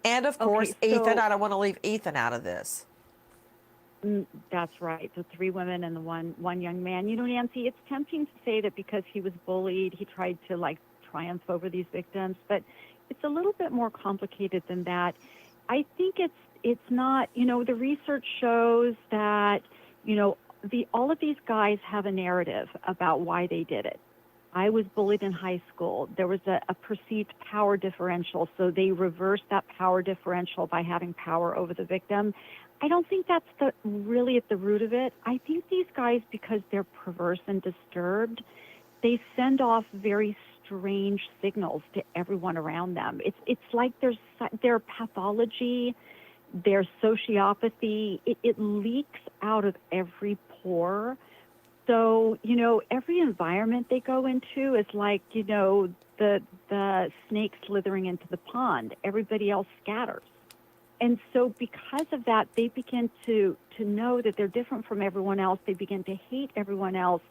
And of course, Okay, so- Ethan, I don't want to leave Ethan out of this. That's right. The 3 women and the one young man. You know, Nancy, it's tempting to say that because he was bullied, he tried to like triumph over these victims, but it's a little bit more complicated than that. I think it's not, you know, the research shows that, you know, all of these guys have a narrative about why they did it. I was bullied in high school. There was a perceived power differential, so they reversed that power differential by having power over the victim. I don't think that's really at the root of it. I think these guys, because they're perverse and disturbed, they send off very strange signals to everyone around them. It's like their pathology, their sociopathy, it leaks out of every pore. So, you know, every environment they go into is like, you know, the snake slithering into the pond. Everybody else scatters. And so because of that, they begin to know that they're different from everyone else. They begin to hate everyone else.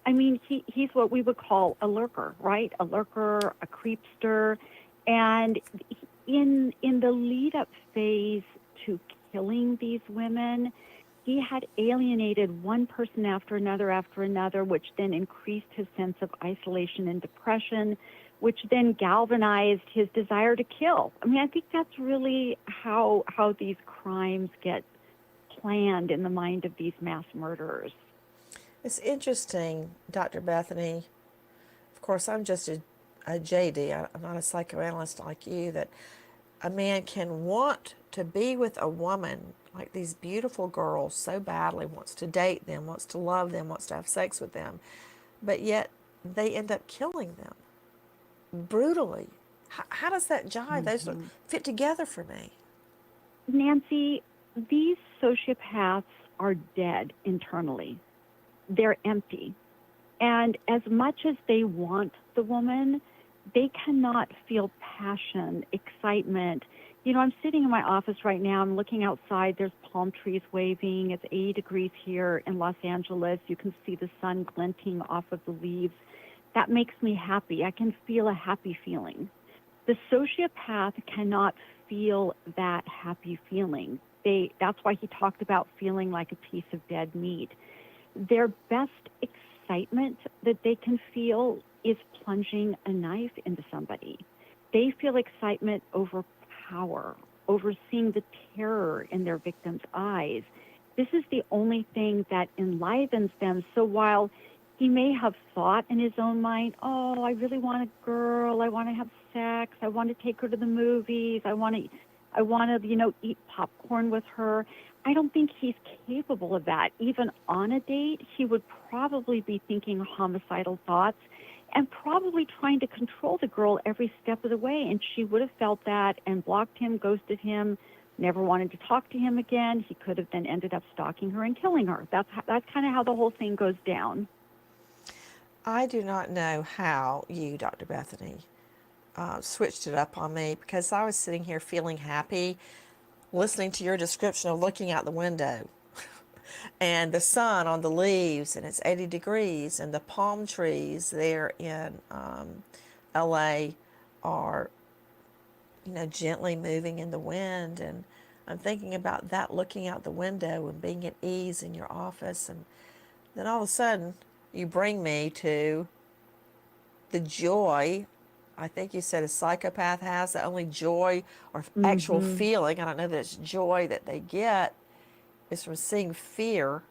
I mean, he's what we would call a lurker, right? A lurker, a creepster. And in the lead-up phase to killing these women, he had alienated one person after another, which then increased his sense of isolation and depression, which then galvanized his desire to kill. I mean, I think that's really how these crimes get planned in the mind of these mass murderers. It's interesting, Dr. Bethany. Of course, I'm just a JD. I'm not a psychoanalyst like you, that a man can want to be with a woman like these beautiful girls so badly, wants to date them, wants to love them, wants to have sex with them, but yet they end up killing them brutally. How does that jive? Those don't fit together for me. Nancy, these sociopaths are dead internally. They're empty. And as much as they want the woman, they cannot feel passion, excitement. You know, I'm sitting in my office right now. I'm looking outside. There's palm trees waving. It's 80 degrees here in Los Angeles. You can see the sun glinting off of the leaves. That makes me happy. I can feel a happy feeling. The sociopath cannot feel that happy feeling. That's why he talked about feeling like a piece of dead meat. Their best excitement that they can feel is plunging a knife into somebody. They feel excitement over power, over seeing the terror in their victim's eyes. This is the only thing that enlivens them. So while he may have thought in his own mind, oh, I really want a girl, I want to have sex, I want to take her to the movies, I want to, you know, eat popcorn with her. I don't think he's capable of that. Even on a date, he would probably be thinking homicidal thoughts and probably trying to control the girl every step of the way. And she would have felt that and blocked him, ghosted him, never wanted to talk to him again. He could have then ended up stalking her and killing her. That's kind of how the whole thing goes down. I do not know how you, Dr. Bethany, switched it up on me, because I was sitting here feeling happy listening to your description of looking out the window and the sun on the leaves, and it's 80 degrees, and the palm trees there in LA are gently moving in the wind. And I'm thinking about that, looking out the window and being at ease in your office. And then all of a sudden, you bring me to the joy. I think you said a psychopath has the only joy or actual feeling. I don't know that it's joy that they get is from seeing fear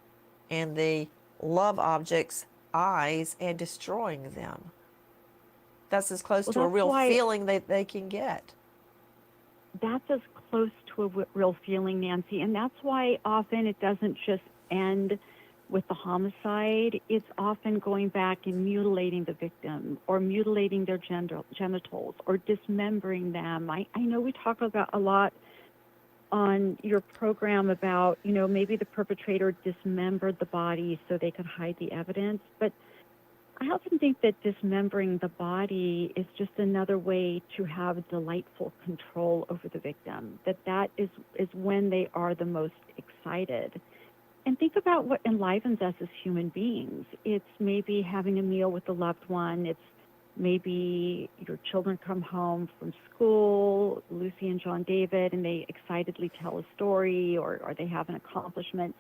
in the love object's eyes and destroying them. That's as close Well, to a that's real why- feeling that they can get. That's as close to a real feeling, Nancy. And that's why often it doesn't just end with the homicide. It's often going back and mutilating the victim or mutilating their genitals or dismembering them. I know we talk about a lot on your program about, maybe the perpetrator dismembered the body so they could hide the evidence. But I often think that dismembering the body is just another way to have delightful control over the victim, that is when they are the most excited. And think about what enlivens us as human beings. It's maybe having a meal with a loved one. It's maybe your children come home from school, Lucy and John David, and they excitedly tell a story or they have an accomplishment.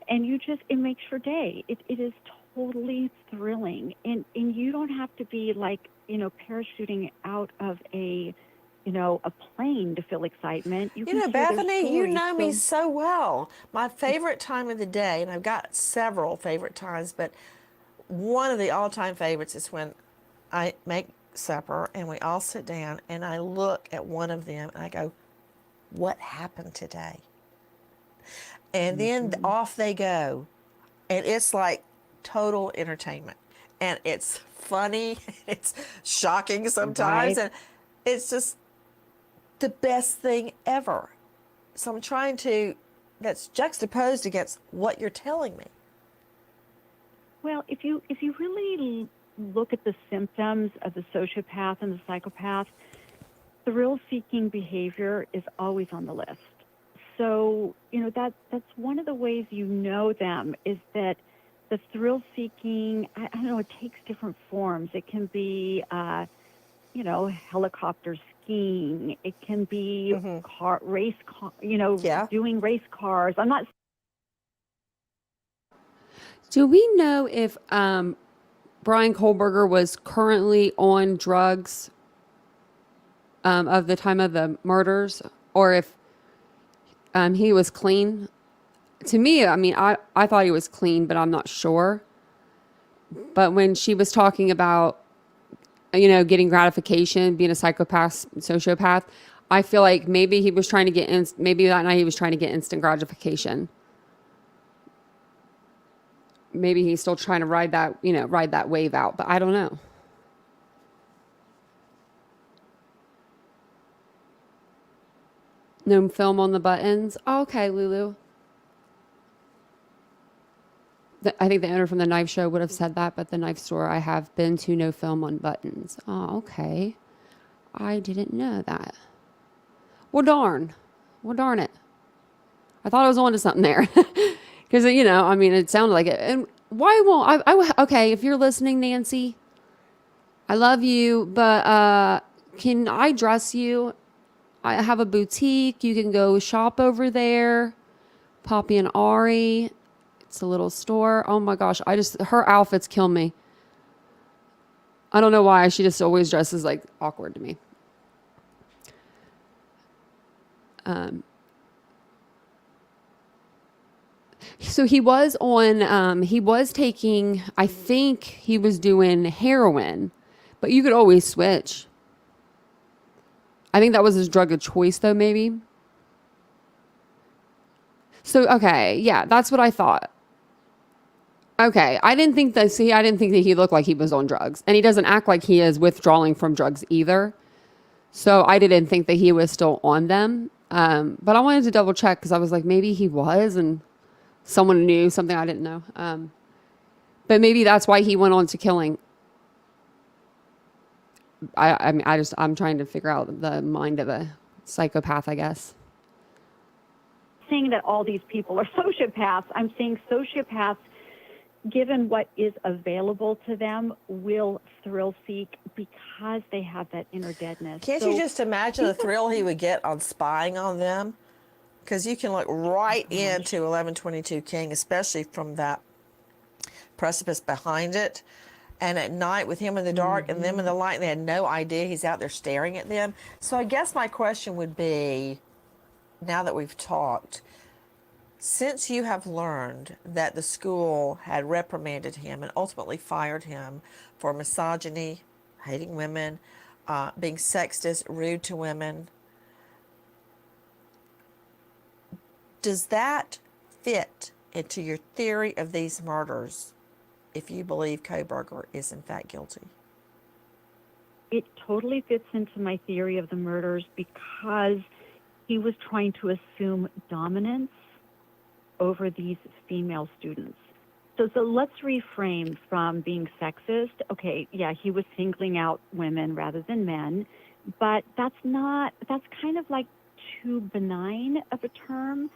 And it makes your day. It is totally thrilling. And you don't have to be like, parachuting out of a plane to feel excitement. You can hear their Bethany, you stories. know me so well. My favorite time of the day, and I've got several favorite times, but one of the all-time favorites is when I make supper and we all sit down and I look at one of them and I go, what happened today? And then off they go. And it's like total entertainment. And it's funny, it's shocking sometimes, Right. and it's just the best thing ever. So I'm trying to, that's juxtaposed against what you're telling me. Well, if you really look at the symptoms of the sociopath and the psychopath, thrill-seeking behavior is always on the list. So, that's one of the ways you know them is that the thrill-seeking, I don't know, it takes different forms. It can be, helicopter skiing. It can be doing race cars. I'm not. Do we know if Brian Kohlberger was currently on drugs of the time of the murders, or if he was clean? To me, I thought he was clean, but I'm not sure. But when she was talking about, getting gratification, being a sociopath, I feel like maybe he was trying to get maybe that night he was trying to get instant gratification. Maybe he's still trying to ride that wave out, but I don't know. No film on the buttons. Oh, okay, Lulu. I think the owner from the knife show would have said that, but the knife store I have been to, no film on buttons. Oh, okay. I didn't know that. Well, darn. Well, darn it. I thought I was onto something there. Because, it sounded like it. And why won't okay, if you're listening, Nancy, I love you, but can I dress you? I have a boutique. You can go shop over there. Poppy and Ari. It's a little store. Oh my gosh. Her outfits kill me. I don't know why. She just always dresses like awkward to me. So he was taking, I think he was doing heroin, but you could always switch. I think that was his drug of choice though, maybe. So, okay. Yeah, that's what I thought. Okay. I didn't think that he looked like he was on drugs, and he doesn't act like he is withdrawing from drugs either. So I didn't think that he was still on them. But I wanted to double check because I was like, maybe he was, and someone knew something I didn't know. But maybe that's why he went on to killing. I'm trying to figure out the mind of a psychopath, I guess. Saying that all these people are sociopaths. I'm saying sociopaths given what is available to them, will thrill seek because they have that inner deadness. Can't So you just imagine the thrill he would get on spying on them? Because you can look right into 1122 King, especially from that precipice behind it. And at night with him in the dark and them in the light, and they had no idea he's out there staring at them. So I guess my question would be, now that we've talked, since you have learned that the school had reprimanded him and ultimately fired him for misogyny, hating women, being sexist, rude to women, does that fit into your theory of these murders if you believe Kohberger is in fact guilty? it totally fits into my theory of the murders because he was trying to assume dominance over these female students. So let's reframe from being sexist. Okay, yeah, he was singling out women rather than men, but that's kind of like too benign of a term.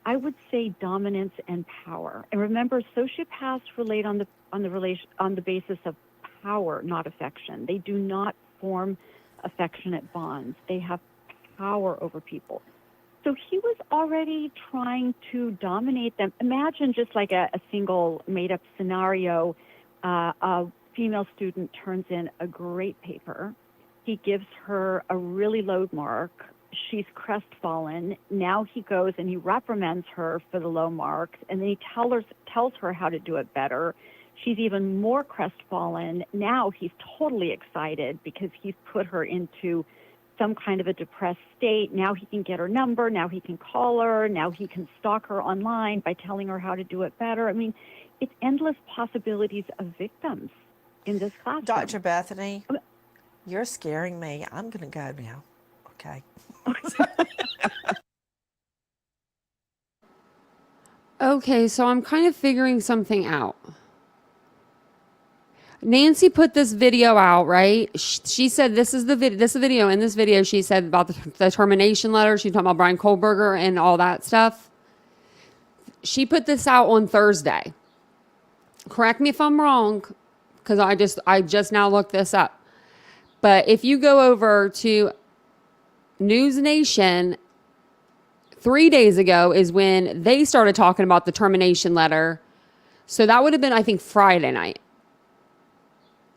I would say dominance and power. And remember, sociopaths relate on the basis of power, not affection. They do not form affectionate bonds. They have power over people. So he was already trying to dominate them. Imagine just like a single made-up scenario. A female student turns in a great paper. He gives her a really low mark. She's crestfallen. Now he goes and he reprimands her for the low marks, and then he tells her how to do it better. She's even more crestfallen. Now he's totally excited because he's put her into some kind of a depressed state. Now he can get her number. Now he can call her. Now he can stalk her online by telling her how to do it better. I mean, it's endless possibilities of victims in this classroom. Dr. Bethany, you're scaring me. I'm going to go now. Okay. Okay, so I'm kind of figuring something out. Nancy put this video out, right? She said this is the video. In this video, she said about the termination letter. She's talking about Brian Kohberger and all that stuff. She put this out on Thursday. Correct me if I'm wrong, because I just now looked this up. But if you go over to News Nation, 3 days ago is when they started talking about the termination letter. So that would have been, I think, Friday night.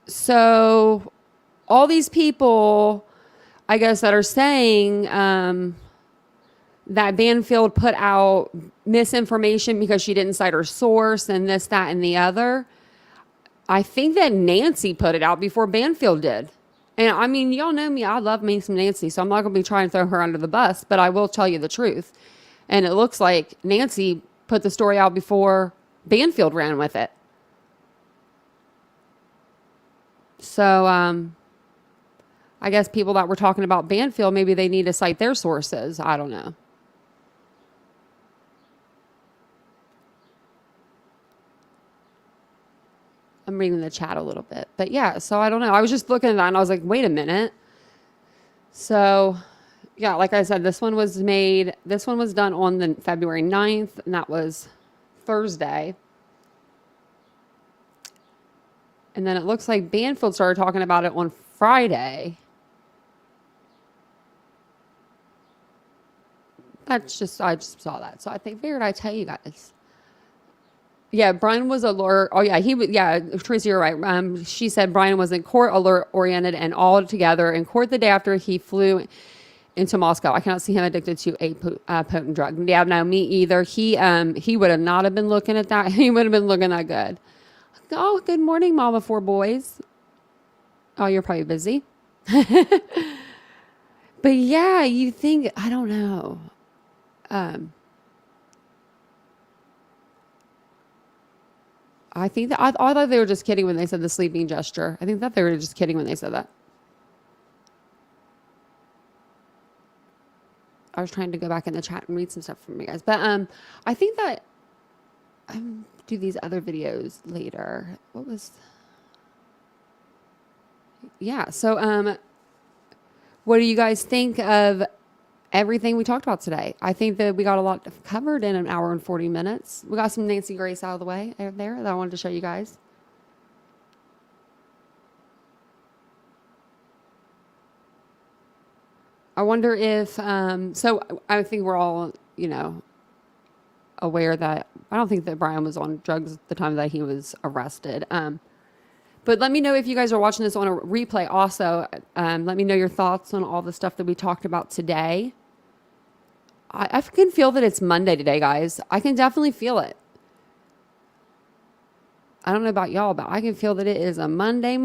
So all these people, I guess, that are saying that Banfield put out misinformation because she didn't cite her source and this, that, and the other. I think that Nancy put it out before Banfield did. And I mean, y'all know me. I love me some Nancy, so I'm not going to be trying to throw her under the bus, but I will tell you the truth. And it looks like Nancy put the story out before Banfield ran with it. So, I guess people that were talking about Banfield, maybe they need to cite their sources. I don't know. I'm reading the chat a little bit. But yeah, so I don't know. I was just looking at that and I was like, wait a minute. So, yeah, like I said, this one was done on the February 9th, and that was Thursday. And then it looks like Banfield started talking about it on Friday. I just saw that. So I figured I'd tell you guys. Yeah, Brian was alert. Oh yeah, Teresa, you're right. She said Brian was in court alert oriented and all together in court the day after he flew into Moscow. I cannot see him addicted to a potent drug. Yeah, no, me either. He would have not have been looking at that. He would have been looking that good. Oh, good morning, Mama 4 boys. Oh, you're probably busy. But yeah, you think, I don't know. I think that I thought they were just kidding when they said the sleeping gesture. I think that they were just kidding when they said that. I was trying to go back in the chat and read some stuff from you guys. But I think that do these other videos later. Yeah, so what do you guys think of everything we talked about today. I think that we got a lot covered in an hour and 40 minutes. We got some Nancy Grace out of the way there that I wanted to show you guys. I wonder if, so I think we're all, aware that I don't think that Brian was on drugs at the time that he was arrested. But let me know if you guys are watching this on a replay also. Let me know your thoughts on all the stuff that we talked about today. I can feel that it's Monday today, guys. I can definitely feel it. I don't know about y'all, but I can feel that it is a Monday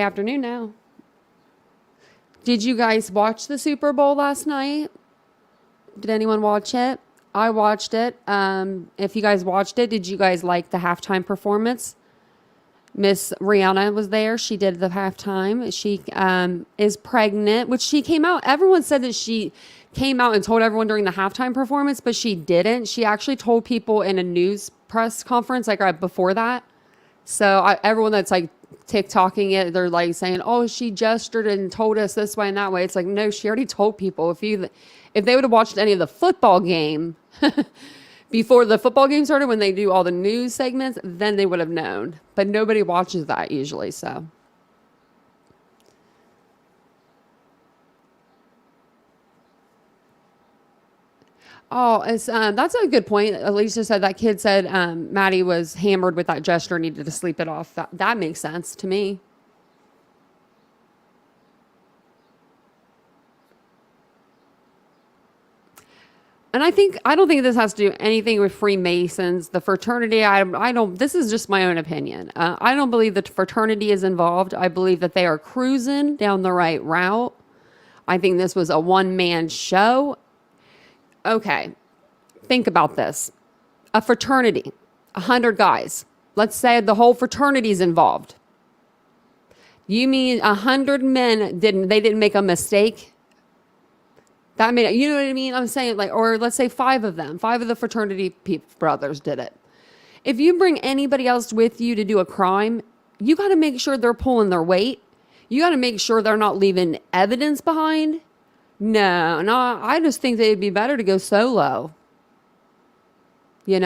afternoon now. Did you guys watch the Super Bowl last night? Did anyone watch it? I watched it. If you guys watched it, did you guys like the halftime performance? Miss Rihanna was there. She did the halftime. She is pregnant, which she came out. Everyone said that she came out and told everyone during the halftime performance, but she didn't. She actually told people in a news press conference like right before that. So everyone that's like TikToking it, they're like saying, "Oh, she gestured and told us this way and that way." It's like, no, she already told people. If they would have watched any of the football game before the football game started, when they do all the news segments, then they would have known. But nobody watches that usually, so. Oh, that's a good point. Alicia said that kid said Maddie was hammered with that gesture and needed to sleep it off. That makes sense to me. And I don't think this has to do anything with Freemasons, the fraternity. I don't, this is just my own opinion. I don't believe that fraternity is involved. I believe that they are cruising down the right route. I think this was a one-man show. Okay, think about this. A fraternity, 100 guys. Let's say the whole fraternity is involved. You mean 100 men they didn't make a mistake? That made, you know what I mean? I'm saying or let's say 5 of them, 5 of the fraternity brothers did it. If you bring anybody else with you to do a crime, you got to make sure they're pulling their weight. You got to make sure they're not leaving evidence behind. No, I just think that it'd be better to go solo. That's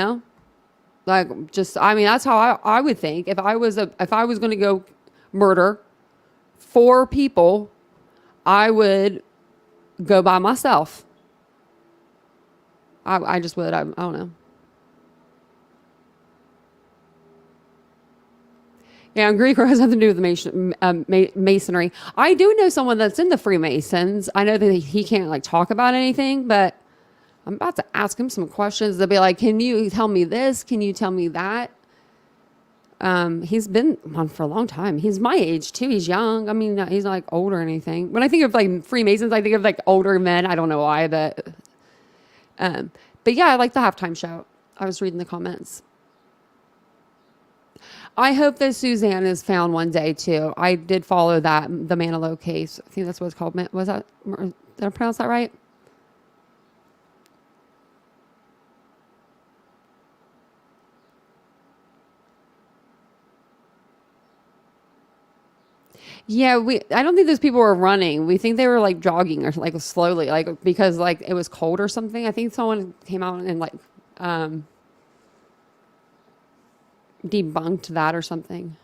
how I would think. If I was going to go murder 4 people, I would go by myself. I just would. I don't know. Yeah, and Greek has nothing to do with the masonry. I do know someone that's in the Freemasons. I know that he can't talk about anything, but I'm about to ask him some questions. They'll be like, "Can you tell me this? Can you tell me that?" He's been on for a long time. He's my age too. He's young. I mean, he's not old or anything. When I think of Freemasons, I think of older men. I don't know why, but yeah, I like the halftime show. I was reading the comments. I hope that Suzanne is found one day too. I did follow the Manilow case. I think that's what it's called. Did I pronounce that right? Yeah, I don't think those people were running. We think they were jogging or slowly, because it was cold or something. I think someone came out and debunked that or something.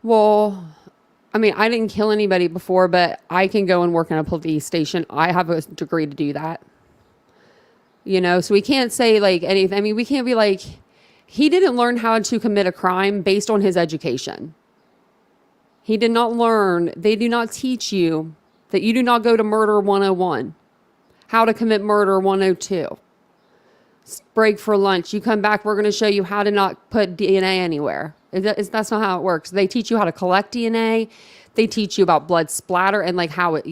Well, I mean, I didn't kill anybody before, but I can go and work in a police station. I have a degree to do that. So we can't say anything. I mean, we can't be he didn't learn how to commit a crime based on his education. He did not learn. They do not teach you that. You do not go to murder 101. How to commit murder 102. Break for lunch. You come back, we're going to show you how to not put DNA anywhere. That's not how it works. They teach you how to collect DNA. They teach you about blood splatter and how it,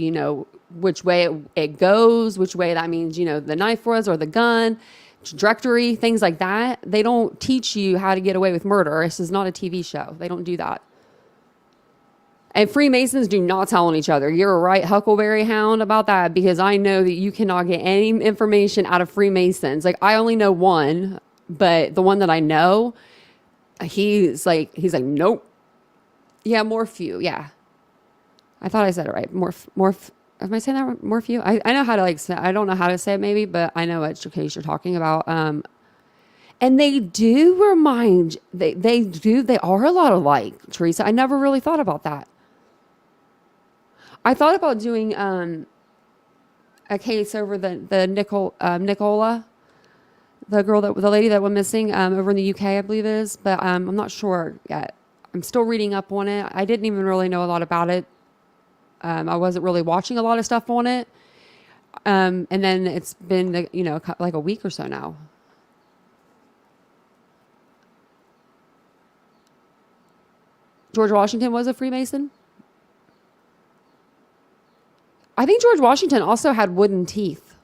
which way it goes, which way that means, the knife was or the gun, trajectory, things like that. They don't teach you how to get away with murder. This is not a TV show. They don't do that. And Freemasons do not tell on each other. You're right, Huckleberry Hound, about that, because I know that you cannot get any information out of Freemasons. I only know one, but the one that I know, he's like, nope. Yeah, Morphew. Yeah. I thought I said it right. Am I saying that right? Morphew? I know how to like say, I don't know how to say it maybe, but I know what case you're talking about. And they do remind, they are a lot alike, Teresa. I never really thought about that. I thought about doing a case over the Nicola, the lady that went missing over in the UK, I believe it is, but I'm not sure yet. I'm still reading up on it. I didn't even really know a lot about it. I wasn't really watching a lot of stuff on it. And then it's been, like a week or so now. George Washington was a Freemason? I think George Washington also had wooden teeth.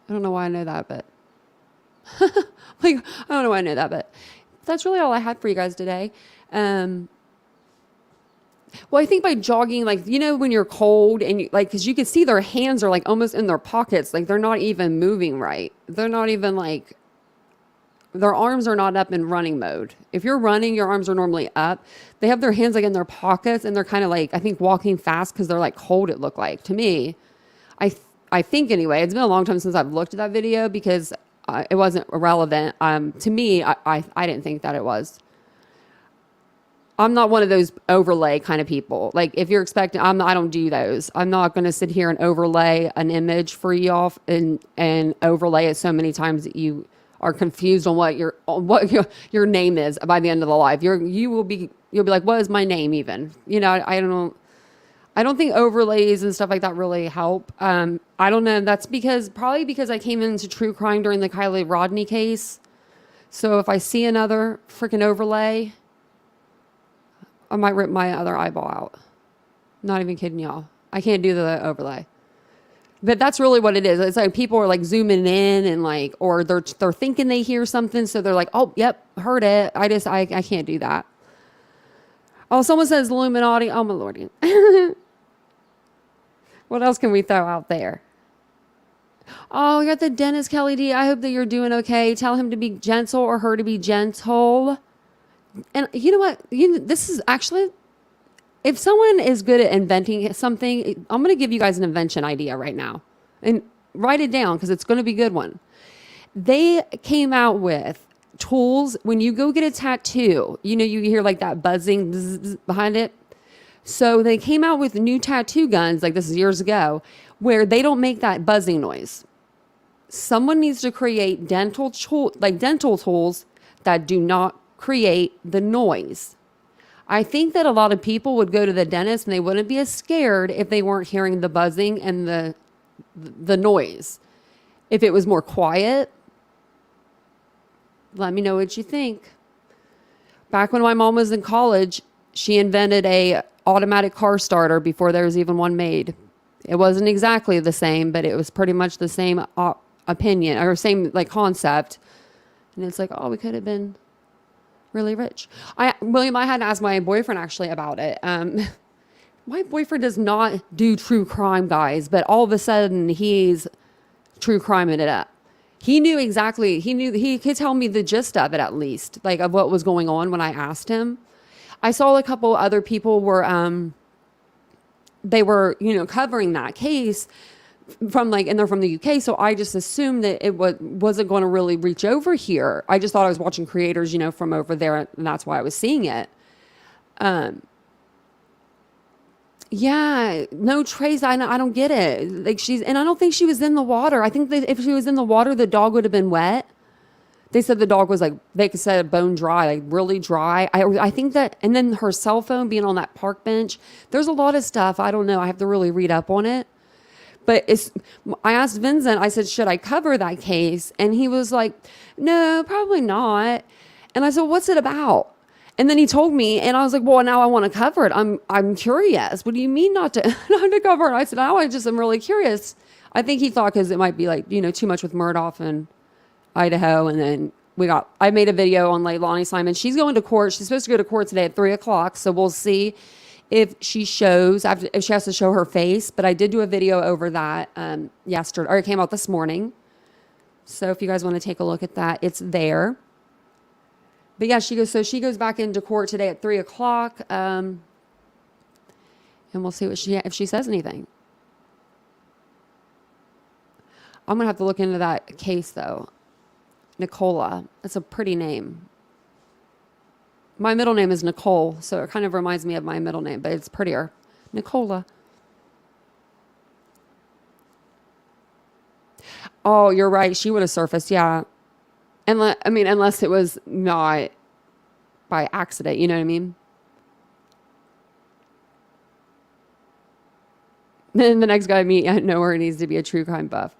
I don't know why I know that, but I don't know why I know that, but that's really all I had for you guys today. Well, I think by jogging, like, when you're cold and because you can see their hands are like almost in their pockets, like they're not even moving right. They're not even like, their arms are not up in running mode. If you're running, your arms are normally up. They have their hands like in their pockets and they're kind of like, I think walking fast because they're like cold, it looked like to me. I think anyway, it's been a long time since I've looked at that video because it wasn't relevant. To me, I didn't think that it was. I'm not one of those overlay kind of people. Like if you're expecting, I don't do those. I'm not going to sit here and overlay an image for you off and overlay it so many times that you are confused on what your name is by the end of the live. You'll be like, what is my name even? I don't think overlays and stuff like that really help. I don't know. That's probably because I came into true crime during the Kylie Rodney case. So if I see another freaking overlay, I might rip my other eyeball out. Not even kidding y'all. I can't do the overlay. But that's really what it is. It's like people are like zooming in and like, or they're thinking they hear something. So they're like, oh, yep, heard it. I can't do that. Oh, someone says Illuminati. Oh, my lordy. What else can we throw out there? Oh, we got the Dennis Kelly D. I hope that you're doing okay. Tell him to be gentle or her to be gentle. And you know what? This is actually, if someone is good at inventing something, I'm going to give you guys an invention idea right now. And write it down because it's going to be a good one. They came out with tools when you go get a tattoo. You hear like that buzzing zzz behind it. So they came out with new tattoo guns, like this is years ago, where they don't make that buzzing noise. Someone needs to create dental tools that do not create the noise. I think that a lot of people would go to the dentist and they wouldn't be as scared if they weren't hearing the buzzing and the noise. If it was more quiet, let me know what you think. Back when my mom was in college, she invented a automatic car starter before there was even one made. It wasn't exactly the same, but it was pretty much the same opinion or same like concept. And it's like, oh, we could have been really rich. William, I had to ask my boyfriend actually about it. My boyfriend does not do true crime, guys, but all of a sudden he's true criming it up. He could tell me the gist of it at least, like of what was going on when I asked him. I saw a couple other people were, they were, covering that case and they're from the UK. So I just assumed that it wasn't going to really reach over here. I just thought I was watching creators, from over there, and that's why I was seeing it. Yeah, no trace. I don't get it. Like and I don't think she was in the water. I think that if she was in the water, the dog would have been wet. They said the dog was like, they said bone dry, like really dry. I think that, and then her cell phone being on that park bench, there's a lot of stuff. I don't know. I have to really read up on it. But I asked Vincent, I said, should I cover that case? And he was like, no, probably not. And I said, what's it about? And then he told me, and I was like, well, now I want to cover it. I'm curious. What do you mean not to cover it? I said, now I'm really curious. I think he thought because it might be like, too much with Murdoch and Idaho. And then I made a video on like Lonnie Simon. She's going to court. She's supposed to go to court today at 3:00. So we'll see if she shows, if she has to show her face. But I did do a video over that yesterday, or it came out this morning. So if you guys want to take a look at that, it's there. But yeah, she goes back into court today at 3:00. and we'll see if she says anything. I'm going to have to look into that case, though. Nicola. That's a pretty name. My middle name is Nicole, so it kind of reminds me of my middle name, but it's prettier. Nicola. Oh, you're right. She would have surfaced, yeah. Unless it was not by accident, you know what I mean? Then the next guy I meet, I know where he needs to be a true crime buff.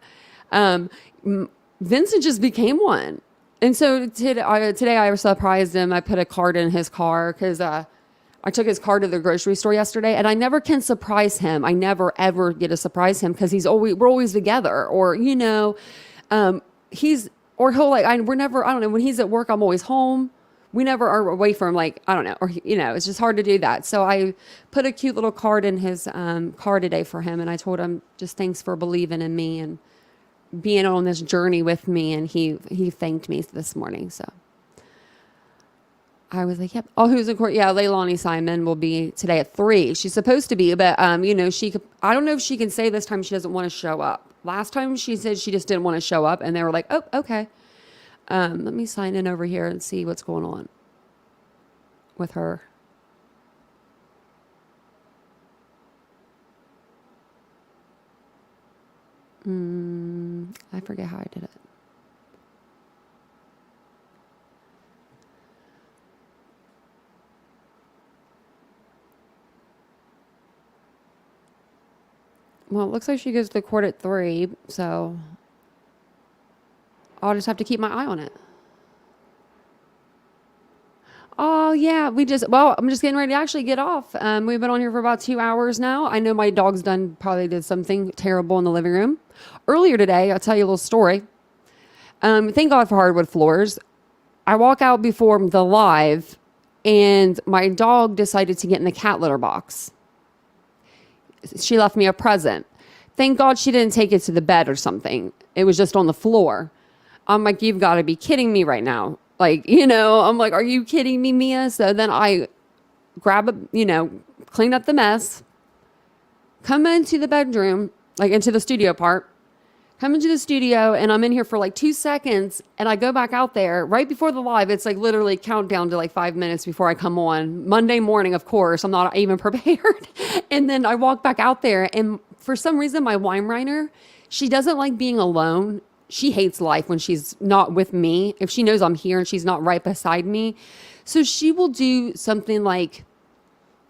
Vincent just became one. And so today I surprised him. I put a card in his car because I took his car to the grocery store yesterday, and I never can surprise him. I never, ever get to surprise him because we're always together. Or, you know, he'll like, we're never, I don't know, when he's at work, I'm always home. We never are away from, like, I don't know, or, you know, it's just hard to do that. So I put a cute little card in his car today for him, and I told him just thanks for believing in me and being on this journey with me. And he thanked me this morning. So I was like, yep. Oh, who's in court? Yeah, Leilani Simon will be today at 3. She's supposed to be, but you know, I don't know if she can say this time she doesn't want to show up. Last time she said she just didn't want to show up, and they were like, oh, okay. Let me sign in over here and see what's going on with her. I forget how I did it. Well, it looks like she goes to court at 3, so I'll just have to keep my eye on it. Oh, yeah, I'm just getting ready to actually get off. We've been on here for about 2 hours now. I know my dog's probably did something terrible in the living room. Earlier today, I'll tell you a little story. Thank God for hardwood floors. I walk out before the live, and my dog decided to get in the cat litter box. She left me a present. Thank God she didn't take it to the bed or something. It was just on the floor. I'm like, you've got to be kidding me right now. Like, you know, I'm like, are you kidding me, Mia? So then I clean up the mess, come into the bedroom, like into the studio part, come into the studio, and I'm in here for like 2 seconds, and I go back out there right before the live. It's like literally countdown to like 5 minutes before I come on. Monday morning, of course, I'm not even prepared. And then I walk back out there, and for some reason, my Weimaraner, she doesn't like being alone. She hates life when she's not with me. If she knows I'm here and she's not right beside me. So she will do something like,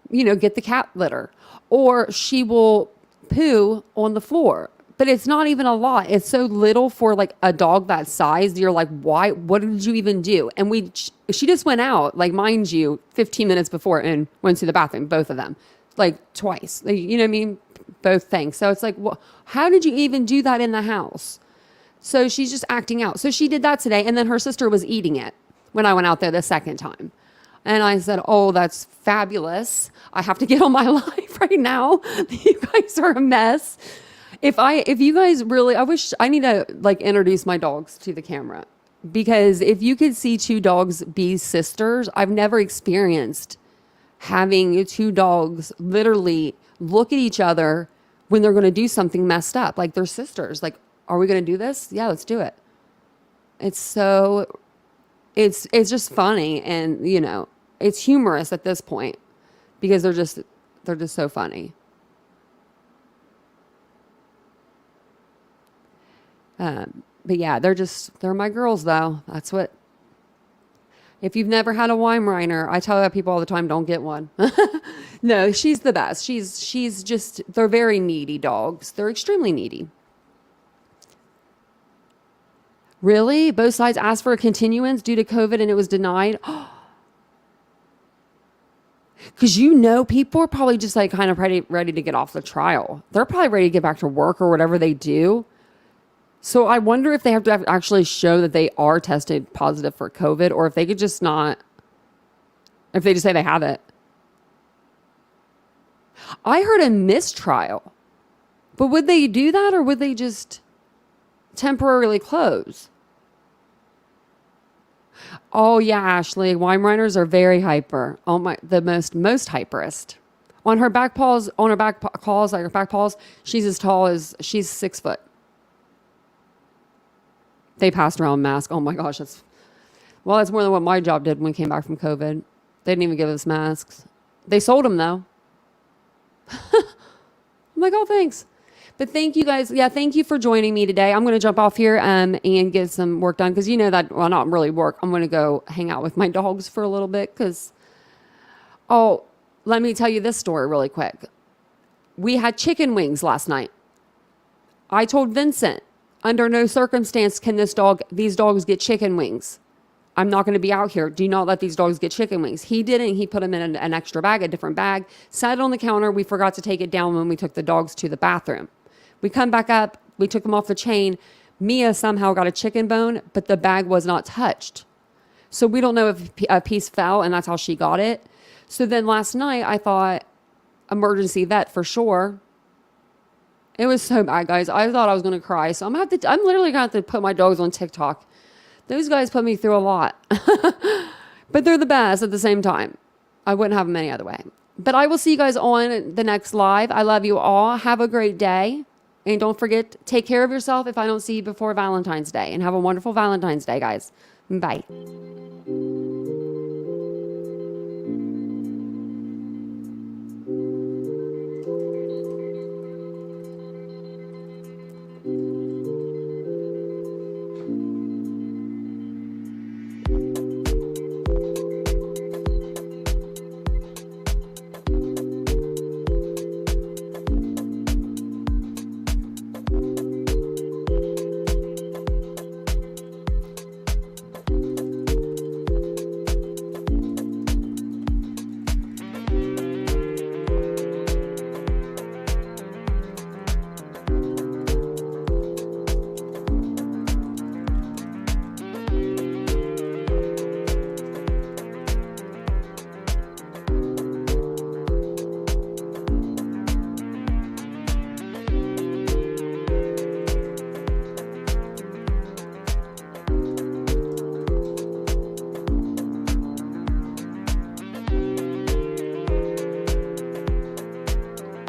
you know, get the cat litter, or she will poo on the floor. But it's not even a lot. It's so little for like a dog that size. You're like, why? What did you even do? And she just went out, like, mind you, 15 minutes before, and went to the bathroom, both of them, like twice. Like, you know what I mean? Both things. So it's like, well, how did you even do that in the house? So she's just acting out. So she did that today. And then her sister was eating it when I went out there the second time. And I said, oh, that's fabulous. I have to get on my life right now. You guys are a mess. If you guys really, I need to like introduce my dogs to the camera, because if you could see 2 dogs be sisters, I've never experienced having 2 dogs literally look at each other when they're going to do something messed up. Like, they're sisters. Like, are we going to do this? Yeah, let's do it. It's just funny. And, you know, it's humorous at this point because they're just so funny. But yeah, they're my girls though. That's what, if you've never had a Weimaraner, I tell people all the time, don't get one. No, she's the best. They're very needy dogs. They're extremely needy. Really? Both sides asked for a continuance due to COVID and it was denied? Because, you know, people are probably just like kind of ready to get off the trial. They're probably ready to get back to work or whatever they do. So I wonder if they have to actually show that they are tested positive for COVID, or if they could just not, if they just say they have it. I heard a mistrial, but would they do that, or would they just temporarily close? Oh yeah, Ashley, Weimaraners are very hyper. Oh my, the most hyperest. On her back paws, like her back paws, she's 6 foot. They passed around masks. Oh my gosh, that's more than what my job did when we came back from COVID. They didn't even give us masks. They sold them though. I'm like, oh, thanks. But thank you guys. Yeah, thank you for joining me today. I'm going to jump off here and get some work done because you know that, well, not really work. I'm going to go hang out with my dogs for a little bit because, oh, let me tell you this story really quick. We had chicken wings last night. I told Vincent, under no circumstance can these dogs get chicken wings. I'm not going to be out here. Do not let these dogs get chicken wings. He didn't. He put them in an extra bag, a different bag, sat it on the counter. We forgot to take it down when we took the dogs to the bathroom. We come back up. We took them off the chain. Mia somehow got a chicken bone, but the bag was not touched. So we don't know if a piece fell, and that's how she got it. So then last night, I thought, emergency vet for sure. It was so bad, guys. I thought I was going to cry. So I'm literally going to have to put my dogs on TikTok. Those guys put me through a lot. But they're the best at the same time. I wouldn't have them any other way. But I will see you guys on the next live. I love you all. Have a great day. And don't forget, take care of yourself if I don't see you before Valentine's Day. And have a wonderful Valentine's Day, guys. Bye.